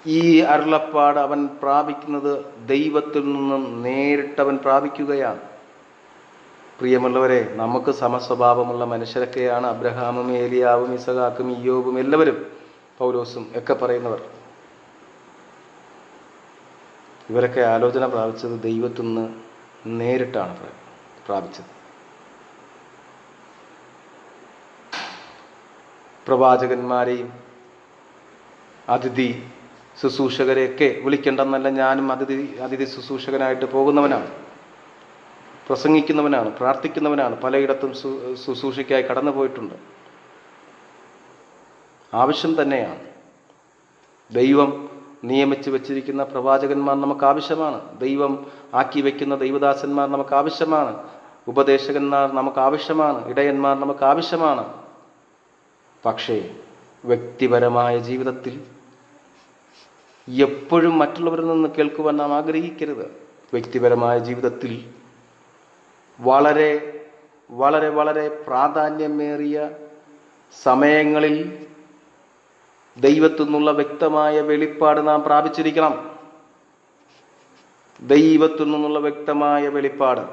ഈ അരുളപ്പാട് അവൻ പ്രാപിക്കുന്നത് ദൈവത്തിൽ നിന്നും നേരിട്ടവൻ പ്രാപിക്കുകയാണ്. പ്രിയമുള്ളവരെ, നമുക്ക് സമസ്വഭാവമുള്ള മനുഷ്യരൊക്കെയാണ് അബ്രഹാമും ഏലിയാവും ഇസഹാക്കും ഇയ്യോബും എല്ലാവരും, പൗലോസും ഒക്കെ പറയുന്നവർ. ഇവരൊക്കെ ആലോചന പ്രാപിച്ചത് ദൈവത്തിൽ നിന്ന് നേരിട്ടാണ് പ്രാപിച്ചത്. പ്രവാചകന്മാരെയും അതിഥി ശുശ്രൂഷകരെയൊക്കെ വിളിക്കേണ്ടെന്നല്ല, ഞാനും അതിഥി ശുശ്രൂഷകനായിട്ട് പോകുന്നവനാണ്, പ്രസംഗിക്കുന്നവനാണ്, പ്രാർത്ഥിക്കുന്നവനാണ്, പലയിടത്തും ശുശ്രൂഷയ്ക്കായി കടന്നു പോയിട്ടുണ്ട്. ആവശ്യം തന്നെയാണ്. ദൈവം നിയമിച്ച് വെച്ചിരിക്കുന്ന പ്രവാചകന്മാർ നമുക്ക് ആവശ്യമാണ്. ദൈവം ആക്കി വയ്ക്കുന്ന ദൈവദാസന്മാർ നമുക്ക് ആവശ്യമാണ്. ഉപദേശകന്മാർ നമുക്ക് ആവശ്യമാണ്. ഇടയന്മാർ നമുക്ക് ആവശ്യമാണ്. പക്ഷേ വ്യക്തിപരമായ ജീവിതത്തിൽ എപ്പോഴും മറ്റുള്ളവരിൽ നിന്ന് കേൾക്കുവാൻ നാം ആഗ്രഹിക്കരുത്. വ്യക്തിപരമായ ജീവിതത്തിൽ വളരെ വളരെ വളരെ പ്രാധാന്യമേറിയ സമയങ്ങളിൽ ദൈവത്തിൽ നിന്നുള്ള വ്യക്തമായ വെളിപ്പാട് നാം പ്രാപിച്ചിരിക്കണം. ദൈവത്തിൽ നിന്നുള്ള വ്യക്തമായ വെളിപ്പാട്.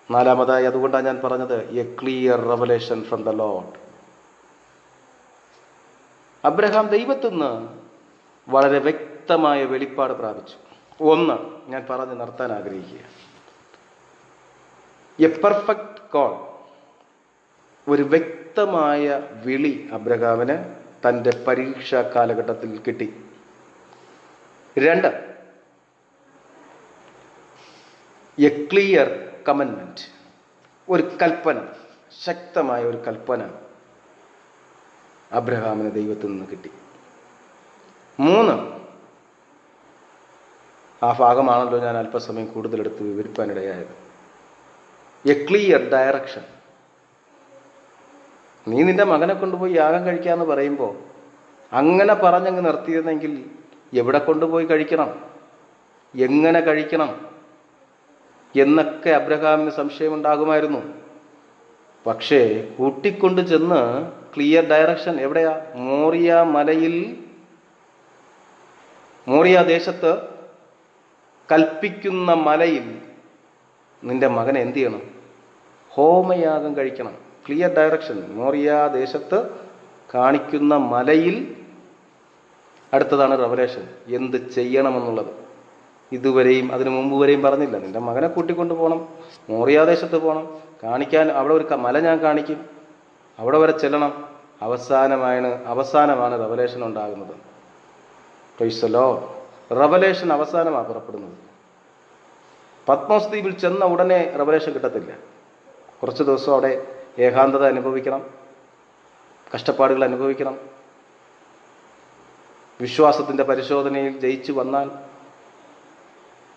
നാലാമതായി, അതുകൊണ്ടാണ് ഞാൻ പറഞ്ഞത്, A clear revelation from the Lord. Abraham ദൈവത്തിൽ നിന്ന് വളരെ വ്യക്തമായ വെളിപ്പാട് പ്രാപിച്ചു. ഒന്ന് ഞാൻ പറഞ്ഞ് നിർത്താൻ ആഗ്രഹിക്കുക, എ പെർഫെക്റ്റ് കോൾ, ഒരു വ്യക്തമായ വിളി അബ്രഹാമിന് തൻ്റെ പരീക്ഷാ കാലഘട്ടത്തിൽ കിട്ടി. രണ്ട്, എ ക്ലിയർ കമൻമെന്റ്, ഒരു കൽപ്പന, ശക്തമായ ഒരു കൽപ്പന അബ്രഹാമിന് ദൈവത്തിൽ നിന്ന് കിട്ടി. മൂന്ന്, ആ ഭാഗമാണല്ലോ ഞാൻ അല്പസമയം കൂടുതലെടുത്ത് വിവരിപ്പാനിടയായത്, എ ക്ലിയർ ഡയറക്ഷൻ. നീ നിന്റെ മകനെ കൊണ്ടുപോയി യാഗം കഴിക്കാമെന്ന് പറയുമ്പോൾ അങ്ങനെ പറഞ്ഞങ്ങ് നിർത്തിയിരുന്നെങ്കിൽ എവിടെ കൊണ്ടുപോയി കഴിക്കണം, എങ്ങനെ കഴിക്കണം എന്നൊക്കെ അബ്രഹാമിന് സംശയമുണ്ടാകുമായിരുന്നു. പക്ഷേ കൂട്ടിക്കൊണ്ട് ചെന്ന് ക്ലിയർ ഡയറക്ഷൻ എവിടെയാ? മോറിയ മലയിൽ, മോറിയ ദേശത്ത് കൽപ്പിക്കുന്ന മലയിൽ നിന്റെ മകനെ എന്ത് ചെയ്യണം? ഹോമയാഗം കഴിക്കണം. Clear direction. മോറിയ ദേശത്ത് കാണിക്കുന്ന മലയിൽ. അടുത്തതാണ് റെവലേഷൻ, എന്ത് ചെയ്യണമെന്നുള്ളത്. ഇതുവരെയും അതിനു മുമ്പ് വരെയും പറഞ്ഞില്ല. നിന്റെ മകനെ കൂട്ടിക്കൊണ്ട് പോകണം, മോറിയാദേശത്ത് പോകണം, കാണിക്കാൻ അവിടെ ഒരു മല ഞാൻ കാണിക്കും, അവിടെ വരെ ചെല്ലണം. അവസാനമാണ് റെവലേഷൻ ഉണ്ടാകുന്നത്. Price the Lord. റെവലേഷൻ അവസാനമാണ് പുറപ്പെടുന്നത്. പത്മോസ് ദ്വീപിൽ ചെന്ന ഉടനെ റെവലേഷൻ കിട്ടത്തില്ല. കുറച്ച് ദിവസം അവിടെ ഏകാന്തത അനുഭവിക്കണം, കഷ്ടപ്പാടുകൾ അനുഭവിക്കണം. വിശ്വാസത്തിൻ്റെ പരിശോധനയിൽ ജയിച്ചു വന്നാൽ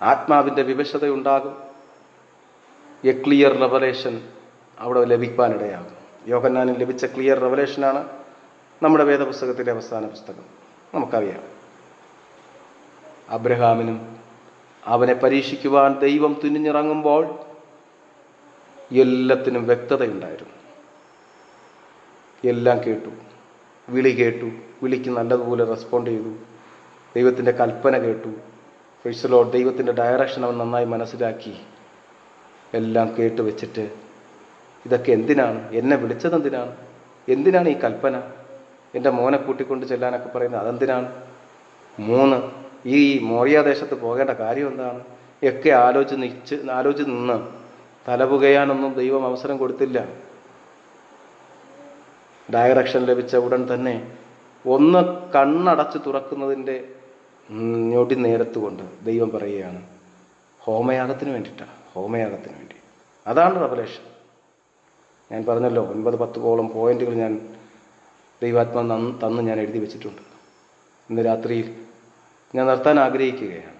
ആത്മാവിൻ്റെ വിവശതയുണ്ടാകും. എ ക്ലിയർ റെവലേഷൻ അവിടെ ലഭിക്കാനിടയാകും. യോഹന്നാനിൽ ലഭിച്ച ക്ലിയർ റെവലേഷനാണ് നമ്മുടെ വേദപുസ്തകത്തിലെ അവസാന പുസ്തകം. നമുക്കറിയാം, അബ്രഹാമിനും അവനെ പരീക്ഷിക്കുവാൻ ദൈവം തുനിഞ്ഞിറങ്ങുമ്പോൾ എല്ലാത്തിനും വ്യക്തതയുണ്ടായിരുന്നു. എല്ലാം കേട്ടു, വിളി കേട്ടു, വിളിക്ക് നല്ലതുപോലെ റെസ്പോണ്ട് ചെയ്തു, ദൈവത്തിൻ്റെ കൽപ്പന കേട്ടു. Price the Lord. ദൈവത്തിൻ്റെ ഡയറക്ഷൻ അവൻ നന്നായി മനസ്സിലാക്കി. എല്ലാം കേട്ട് വെച്ചിട്ട് ഇതൊക്കെ എന്തിനാണ്, എന്നെ വിളിച്ചത് എന്തിനാണ് ഈ കൽപ്പന, എൻ്റെ മോനെ കൂട്ടിക്കൊണ്ട് ചെല്ലാനൊക്കെ പറയുന്നത് അതെന്തിനാണ്? മൂന്ന്, ഈ മോറിയാദേശത്ത് പോകേണ്ട കാര്യം എന്താണ് ഒക്കെ ആലോചിച്ച് നിന്ന് തലപുകയാനൊന്നും ദൈവം അവസരം കൊടുത്തില്ല. ഡയറക്ഷൻ ലഭിച്ച ഉടൻ തന്നെ ഒന്ന് കണ്ണടച്ച് തുറക്കുന്നതിൻ്റെ ഞൊടി നേരത്ത് കൊണ്ട് ദൈവം പറയുകയാണ്, ഹോമയാഗത്തിന് വേണ്ടി. അതാണ് റെവലേഷൻ. ഞാൻ പറഞ്ഞല്ലോ, 9-10 പോയിന്റുകൾ ഞാൻ ദൈവാത്മാ തന്ന് ഞാൻ എഴുതി വെച്ചിട്ടുണ്ട്. ഇന്ന് രാത്രിയിൽ ഞാൻ നിർത്താൻ ആഗ്രഹിക്കുകയാണ്.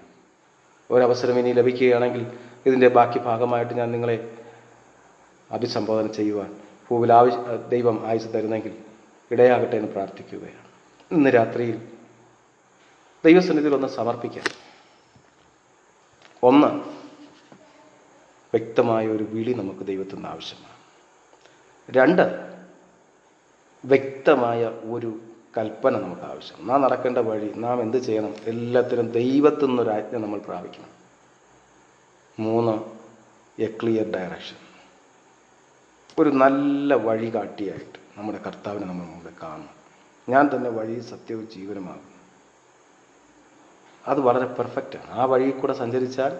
ഒരവസരം ഇനി ലഭിക്കുകയാണെങ്കിൽ ഇതിൻ്റെ ബാക്കി ഭാഗമായിട്ട് ഞാൻ നിങ്ങളെ അഭിസംബോധന ചെയ്യുവാൻ ഭൂവിൽ ദൈവം ആയുസ് തരുന്നെങ്കിൽ ഇടയാകട്ടെ എന്ന് പ്രാർത്ഥിക്കുകയാണ്. ഇന്ന് രാത്രിയിൽ ദൈവസന്നിധിയിൽ ഒന്ന് സമർപ്പിക്കാം. ഒന്ന്, വ്യക്തമായ ഒരു വിളി നമുക്ക് ദൈവത്തിൽ നിന്ന് ആവശ്യമാണ്. രണ്ട്, വ്യക്തമായ ഒരു കൽപ്പന നമുക്ക് ആവശ്യം. നാം നടക്കേണ്ട വഴി, നാം എന്ത് ചെയ്യണം, എല്ലാത്തിനും ദൈവത്തിൽ നിന്നൊരു ആജ്ഞ നമ്മൾ പ്രാപിക്കണം. മൂന്ന്, എ ക്ലിയർ ഡയറക്ഷൻ. ഒരു നല്ല വഴി കാട്ടിയായിട്ട് നമ്മുടെ കർത്താവിനെ നമ്മൾ മുമ്പേ കാണണം. ഞാൻ തന്നെ വഴി, സത്യവും ജീവനുമാകും. അത് വളരെ പെർഫെക്റ്റാണ്. ആ വഴിയിൽ കൂടെ സഞ്ചരിച്ചാൽ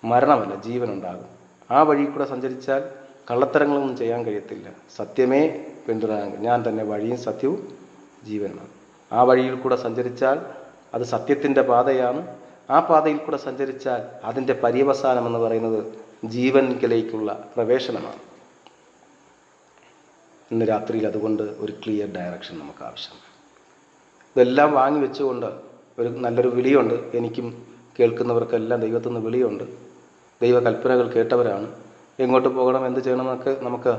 മരണമല്ല, ജീവനുണ്ടാകും. ആ വഴിയിൽ കൂടെ സഞ്ചരിച്ചാൽ കള്ളത്തരങ്ങളൊന്നും ചെയ്യാൻ കഴിയത്തില്ല. സത്യമേ പിന്തുടരാൻ. ഞാൻ തന്നെ വഴിയും സത്യവും ജീവനുമാണ്. ആ വഴിയിൽ കൂടെ സഞ്ചരിച്ചാൽ അത് സത്യത്തിൻ്റെ പാതയാണ്. ആ പാതയിൽ കൂടെ സഞ്ചരിച്ചാൽ അതിൻ്റെ പര്യവസാനം എന്ന് പറയുന്നത് ജീവനിലേക്കുള്ള പ്രവേശനമാണ്. ഇന്ന് രാത്രിയിൽ അതുകൊണ്ട് ഒരു ക്ലിയർ ഡയറക്ഷൻ നമുക്ക് ആവശ്യമാണ്. ഇതെല്ലാം വാങ്ങി വെച്ചുകൊണ്ട് ഒരു നല്ലൊരു വിളിയുണ്ട്. എനിക്കും കേൾക്കുന്നവർക്കെല്ലാം ദൈവത്തിൽ നിന്ന് വിളിയുണ്ട്. ദൈവകൽപ്പനകൾ കേട്ടവരാണ്. എങ്ങോട്ട് പോകണം, എന്ത് ചെയ്യണമെന്നൊക്കെ നമുക്ക്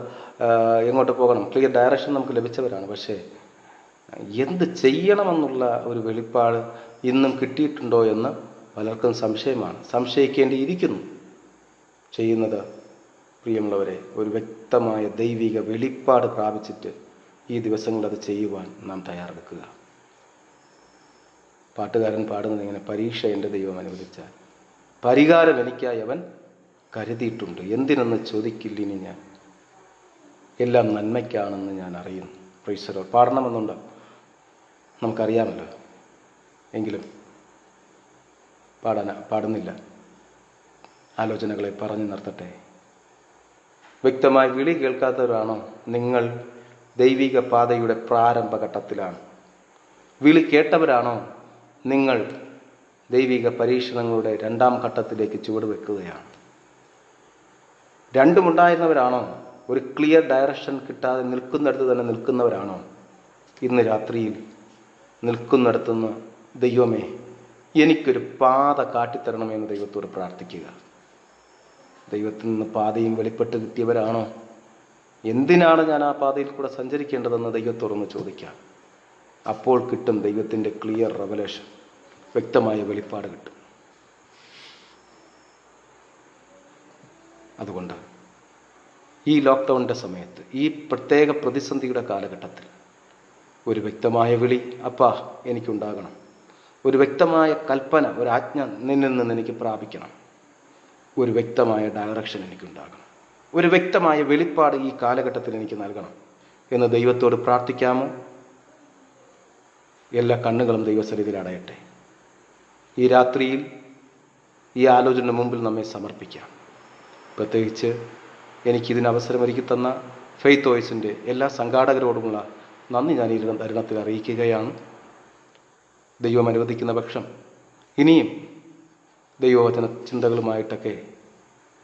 എങ്ങോട്ട് പോകണം, ക്ലിയർ ഡയറക്ഷൻ നമുക്ക് ലഭിച്ചവരാണ്. പക്ഷേ എന്ത് ചെയ്യണമെന്നുള്ള ഒരു വെളിപ്പാട് ഇന്നും കിട്ടിയിട്ടുണ്ടോ എന്ന് പലർക്കും സംശയമാണ്. സംശയിക്കേണ്ടിയിരിക്കുന്നു. ചെയ്യുന്നത് പ്രിയമുള്ളവരെ, ഒരു വ്യക്തമായ ദൈവിക വെളിപ്പാട് പ്രാപിച്ചിട്ട് ഈ ദിവസങ്ങളിൽ അത് ചെയ്യുവാൻ നാം തയ്യാറെടുക്കുക. പാട്ടുകാരൻ പാടുന്നത് ഇങ്ങനെ: പരീക്ഷ എൻ്റെ ദൈവം അനുവദിച്ചാൽ പരിഹാരം എനിക്കായി അവൻ കരുതിയിട്ടുണ്ട്. എന്തിനെന്ന് ചോദിക്കില്ലിനി ഞാൻ, എല്ലാം നന്മയ്ക്കാണെന്ന് ഞാൻ അറിയുന്നു. Price the Lord. പാടണമെന്നുണ്ട്, നമുക്കറിയാമല്ലോ. എങ്കിലും പാടുന്നില്ല. ആലോചനകളെ പറഞ്ഞു നിർത്തട്ടെ. വ്യക്തമായി വിളി കേൾക്കാത്തവരാണോ നിങ്ങൾ? ദൈവിക പാതയുടെ പ്രാരംഭഘട്ടത്തിലാണ്. വിളി കേട്ടവരാണോ നിങ്ങൾ? ദൈവിക പരീക്ഷണങ്ങളുടെ രണ്ടാം ഘട്ടത്തിലേക്ക് ചുവടുവെക്കുകയാണ്. രണ്ടുമുണ്ടായിരുന്നവരാണോ? ഒരു ക്ലിയർ ഡയറക്ഷൻ കിട്ടാതെ നിൽക്കുന്നിടത്ത് തന്നെ നിൽക്കുന്നവരാണോ? ഇന്ന് രാത്രിയിൽ നിൽക്കുന്നിടത്തുനിന്ന് ദൈവമേ എനിക്കൊരു പാത കാട്ടിത്തരണമെന്ന് ദൈവത്തോട് പ്രാർത്ഥിക്കുക. ദൈവത്തിൽ നിന്ന് പാതയും വെളിപ്പെട്ട് കിട്ടിയവരാണോ? എന്തിനാണ് ഞാൻ ആ പാതയിൽ കൂടെ സഞ്ചരിക്കേണ്ടതെന്ന് ദൈവത്തോടൊന്ന് ചോദിക്കാം. അപ്പോൾ കിട്ടും ദൈവത്തിൻ്റെ ക്ലിയർ റെവലേഷൻ, വ്യക്തമായ വെളിപ്പാട് കിട്ടും. അതുകൊണ്ട് ഈ ലോക്ക്ഡൗണിൻ്റെ സമയത്ത്, ഈ പ്രത്യേക പ്രതിസന്ധിയുടെ കാലഘട്ടത്തിൽ ഒരു വ്യക്തമായ വിളി അപ്പാ എനിക്കുണ്ടാകണം. ഒരു വ്യക്തമായ കൽപ്പന, ഒരു ആജ്ഞ നിന്നിൽ നിന്ന് എനിക്ക് പ്രാപിക്കണം. ഒരു വ്യക്തമായ ഡയറക്ഷൻ എനിക്കുണ്ടാകണം. ഒരു വ്യക്തമായ വെളിപ്പാട് ഈ കാലഘട്ടത്തിൽ എനിക്ക് നൽകണം എന്ന് ദൈവത്തോട് പ്രാർത്ഥിക്കാമോ? എല്ലാ കണ്ണുകളും ദൈവസന്നിധിയിൽ അടയട്ടെ. ഈ രാത്രിയിൽ ഈ ആലോചനയുടെ മുമ്പിൽ നമ്മെ സമർപ്പിക്കാം. പ്രത്യേകിച്ച് എനിക്കിതിന് അവസരമൊരുക്കി തന്ന ഫെയ്ത്ത് വോയിസിൻ്റെ എല്ലാ സംഘാടകരോടുമുള്ള നന്ദി ഞാൻ ഈ തരുണത്തിൽ അറിയിക്കുകയാണ്. ദൈവം അനുവദിക്കുന്ന പക്ഷം ഇനിയും ദൈവവചന ചിന്തകളുമായിട്ടൊക്കെ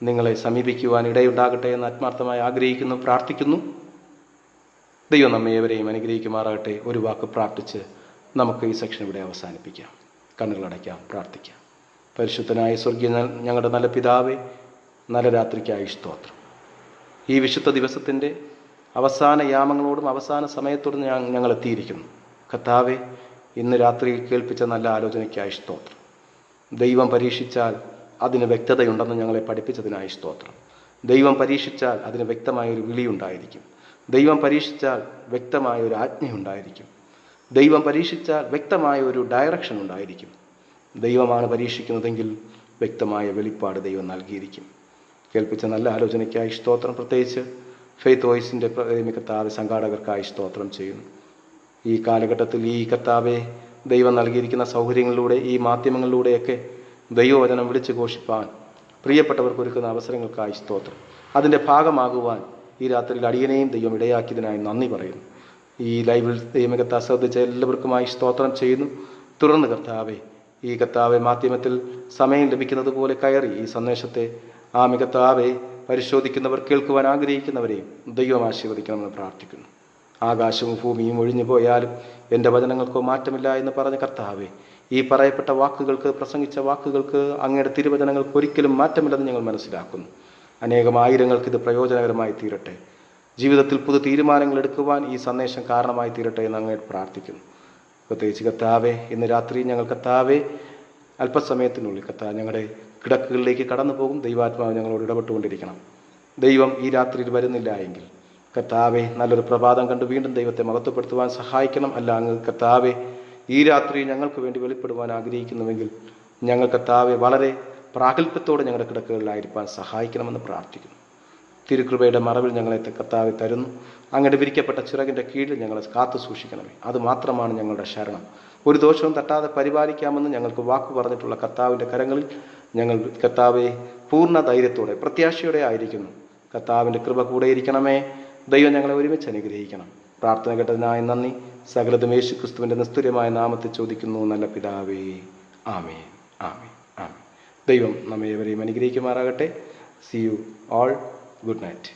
നിങ്ങളെ സമീപിക്കുവാൻ ഇടയുണ്ടാകട്ടെ എന്ന് ആത്മാർത്ഥമായി ആഗ്രഹിക്കുന്നു, പ്രാർത്ഥിക്കുന്നു. ദൈവം നമ്മെ ഏവരെയും അനുഗ്രഹിക്കുമാറാകട്ടെ. ഒരു വാക്ക് പ്രാർത്ഥിച്ച് നമുക്ക് ഈ സെക്ഷൻ ഇവിടെ അവസാനിപ്പിക്കാം. കണ്ണുകളടയ്ക്കാം, പ്രാർത്ഥിക്കാം. പരിശുദ്ധനായ സ്വർഗീയ ഞങ്ങളുടെ നല്ല പിതാവേ, നല്ല രാത്രിക്കായി സ്തോത്രം. ഈ വിശുദ്ധ ദിവസത്തിൻ്റെ അവസാന യാമങ്ങളോടും അവസാന സമയത്തോടും ഞങ്ങൾ എത്തിയിരിക്കുന്നു. കർത്താവേ, ഇന്ന് രാത്രിയിൽ കേൾപ്പിച്ച നല്ല ആലോചനയ്ക്കായി സ്തോത്രം. ദൈവം പരീക്ഷിച്ചാൽ അതിന് വ്യക്തതയുണ്ടെന്ന് ഞങ്ങളെ പഠിപ്പിച്ചതിനായി സ്തോത്രം. ദൈവം പരീക്ഷിച്ചാൽ അതിന് വ്യക്തമായൊരു വിളിയുണ്ടായിരിക്കും. ദൈവം പരീക്ഷിച്ചാൽ വ്യക്തമായ ഒരു ആജ്ഞയുണ്ടായിരിക്കും. ദൈവം പരീക്ഷിച്ചാൽ വ്യക്തമായ ഒരു ഡയറക്ഷൻ ഉണ്ടായിരിക്കും. ദൈവമാണ് പരീക്ഷിക്കുന്നതെങ്കിൽ വ്യക്തമായ വെളിപ്പാട് ദൈവം നൽകിയിരിക്കും. കേൾപ്പിച്ച നല്ല ആലോചനയ്ക്കായി സ്തോത്രം. പ്രത്യേകിച്ച് ഫെയ്ത്ത് വോയിസിൻ്റെ കർത്താവ് സംഘാടകർക്കായി സ്തോത്രം ചെയ്യുന്നു. ഈ കാലഘട്ടത്തിൽ ഈ കർത്താവെ ദൈവം നൽകിയിരിക്കുന്ന സൗകര്യങ്ങളിലൂടെ, ഈ മാധ്യമങ്ങളിലൂടെയൊക്കെ ദൈവവചനം വിളിച്ചു ഘോഷിപ്പാൻ പ്രിയപ്പെട്ടവർക്ക് ഒരുക്കുന്ന അവസരങ്ങൾക്കായി സ്തോത്രം. അതിൻ്റെ ഭാഗമാകുവാൻ ഈ രാത്രിയിൽ അടിയനെയും ദൈവം ഇടയാക്കിയതിനായി നന്ദി പറയുന്നു. ഈ ലൈവിൽ ദൈവകർത്താ ശ്രദ്ധിച്ച എല്ലാവർക്കുമായി സ്തോത്രം ചെയ്യുന്നു. തുടർന്ന് കർത്താവെ, ഈ കർത്താവെ മാധ്യമത്തിൽ സമയം ലഭിക്കുന്നത് പോലെ കയറി ഈ സന്ദേശത്തെ കർത്താവെ പരിശോധിക്കുന്നവർ, കേൾക്കുവാൻ ആഗ്രഹിക്കുന്നവരെയും ദൈവം ആശീർവദിക്കണമെന്ന് പ്രാർത്ഥിക്കുന്നു. ആകാശവും ഭൂമിയും ഒഴിഞ്ഞു പോയാലും എൻ്റെ വചനങ്ങൾക്കോ മാറ്റമില്ല എന്ന് പറഞ്ഞ കർത്താവെ, ഈ പറയപ്പെട്ട വാക്കുകൾക്ക്, പ്രസംഗിച്ച വാക്കുകൾക്ക്, അങ്ങയുടെ തിരുവചനങ്ങൾക്ക് ഒരിക്കലും മാറ്റമില്ലെന്ന് ഞങ്ങൾ മനസ്സിലാക്കുന്നു. അനേകം ആയിരങ്ങൾക്ക് ഇത് പ്രയോജനകരമായി തീരട്ടെ. ജീവിതത്തിൽ പുതു തീരുമാനങ്ങൾ എടുക്കുവാൻ ഈ സന്ദേശം കാരണമായി തീരട്ടെ എന്ന് അങ്ങോട്ട് പ്രാർത്ഥിക്കുന്നു. പ്രത്യേകിച്ച് കർത്താവേ, ഇന്ന് രാത്രി ഞങ്ങൾ കർത്താവേ അല്പസമയത്തിനുള്ളിൽ കർത്താവ് ഞങ്ങളുടെ കിടക്കുകളിലേക്ക് കടന്നു പോകും. ദൈവാത്മാവ് ഞങ്ങളോട് ഇടപെട്ടുകൊണ്ടിരിക്കണം. ദൈവം ഈ രാത്രിയിൽ വരുന്നില്ല എങ്കിൽ കർത്താവെ നല്ലൊരു പ്രഭാതം കണ്ട് വീണ്ടും ദൈവത്തെ മഹത്വപ്പെടുത്തുവാൻ സഹായിക്കണം. അല്ല അങ്ങ് കർത്താവെ ഈ രാത്രി ഞങ്ങൾക്ക് വേണ്ടി വെളിപ്പെടുവാൻ ആഗ്രഹിക്കുന്നുവെങ്കിൽ ഞങ്ങൾ കർത്താവെ വളരെ പ്രാഗൽഭ്യത്തോടെ ഞങ്ങളുടെ കിടക്കുകളിലായിരിക്കാൻ സഹായിക്കണമെന്ന് പ്രാർത്ഥിക്കുന്നു. തിരുകൃപയുടെ മറവിൽ ഞങ്ങളെ കർത്താവെ തരുന്നു. അങ്ങയുടെ വിരിക്കപ്പെട്ട ചിറകിൻ്റെ കീഴിൽ ഞങ്ങളെ കാത്തു സൂക്ഷിക്കണമേ. അത് മാത്രമാണ് ഞങ്ങളുടെ ശരണം. ഒരു ദോഷവും തട്ടാതെ പരിപാലിക്കാമെന്ന് ഞങ്ങൾക്ക് വാക്കു പറഞ്ഞിട്ടുള്ള കർത്താവിൻ്റെ കരങ്ങളിൽ ഞങ്ങൾ കർത്താവെ പൂർണ്ണ ധൈര്യത്തോടെ പ്രത്യാശയോടെ ആയിരിക്കുന്നു. കർത്താവിൻ്റെ കൃപ കൂടെ ഇരിക്കണമേ. ദൈവം ഞങ്ങളെ ഒരുമിച്ച് അനുഗ്രഹിക്കണം. പ്രാർത്ഥന കേട്ടതിനായി നന്ദി. സകലതും യേശു ക്രിസ്തുവിൻ്റെ നിസ്തുര്യമായ നാമത്തിൽ ചോദിക്കുന്നു, നല്ല പിതാവേ. ആമേൻ, ആമേൻ, ആമേൻ. ദൈവം നമ്മെ ഏവരെയും അനുഗ്രഹിക്കുമാറാകട്ടെ. C you all. Good night.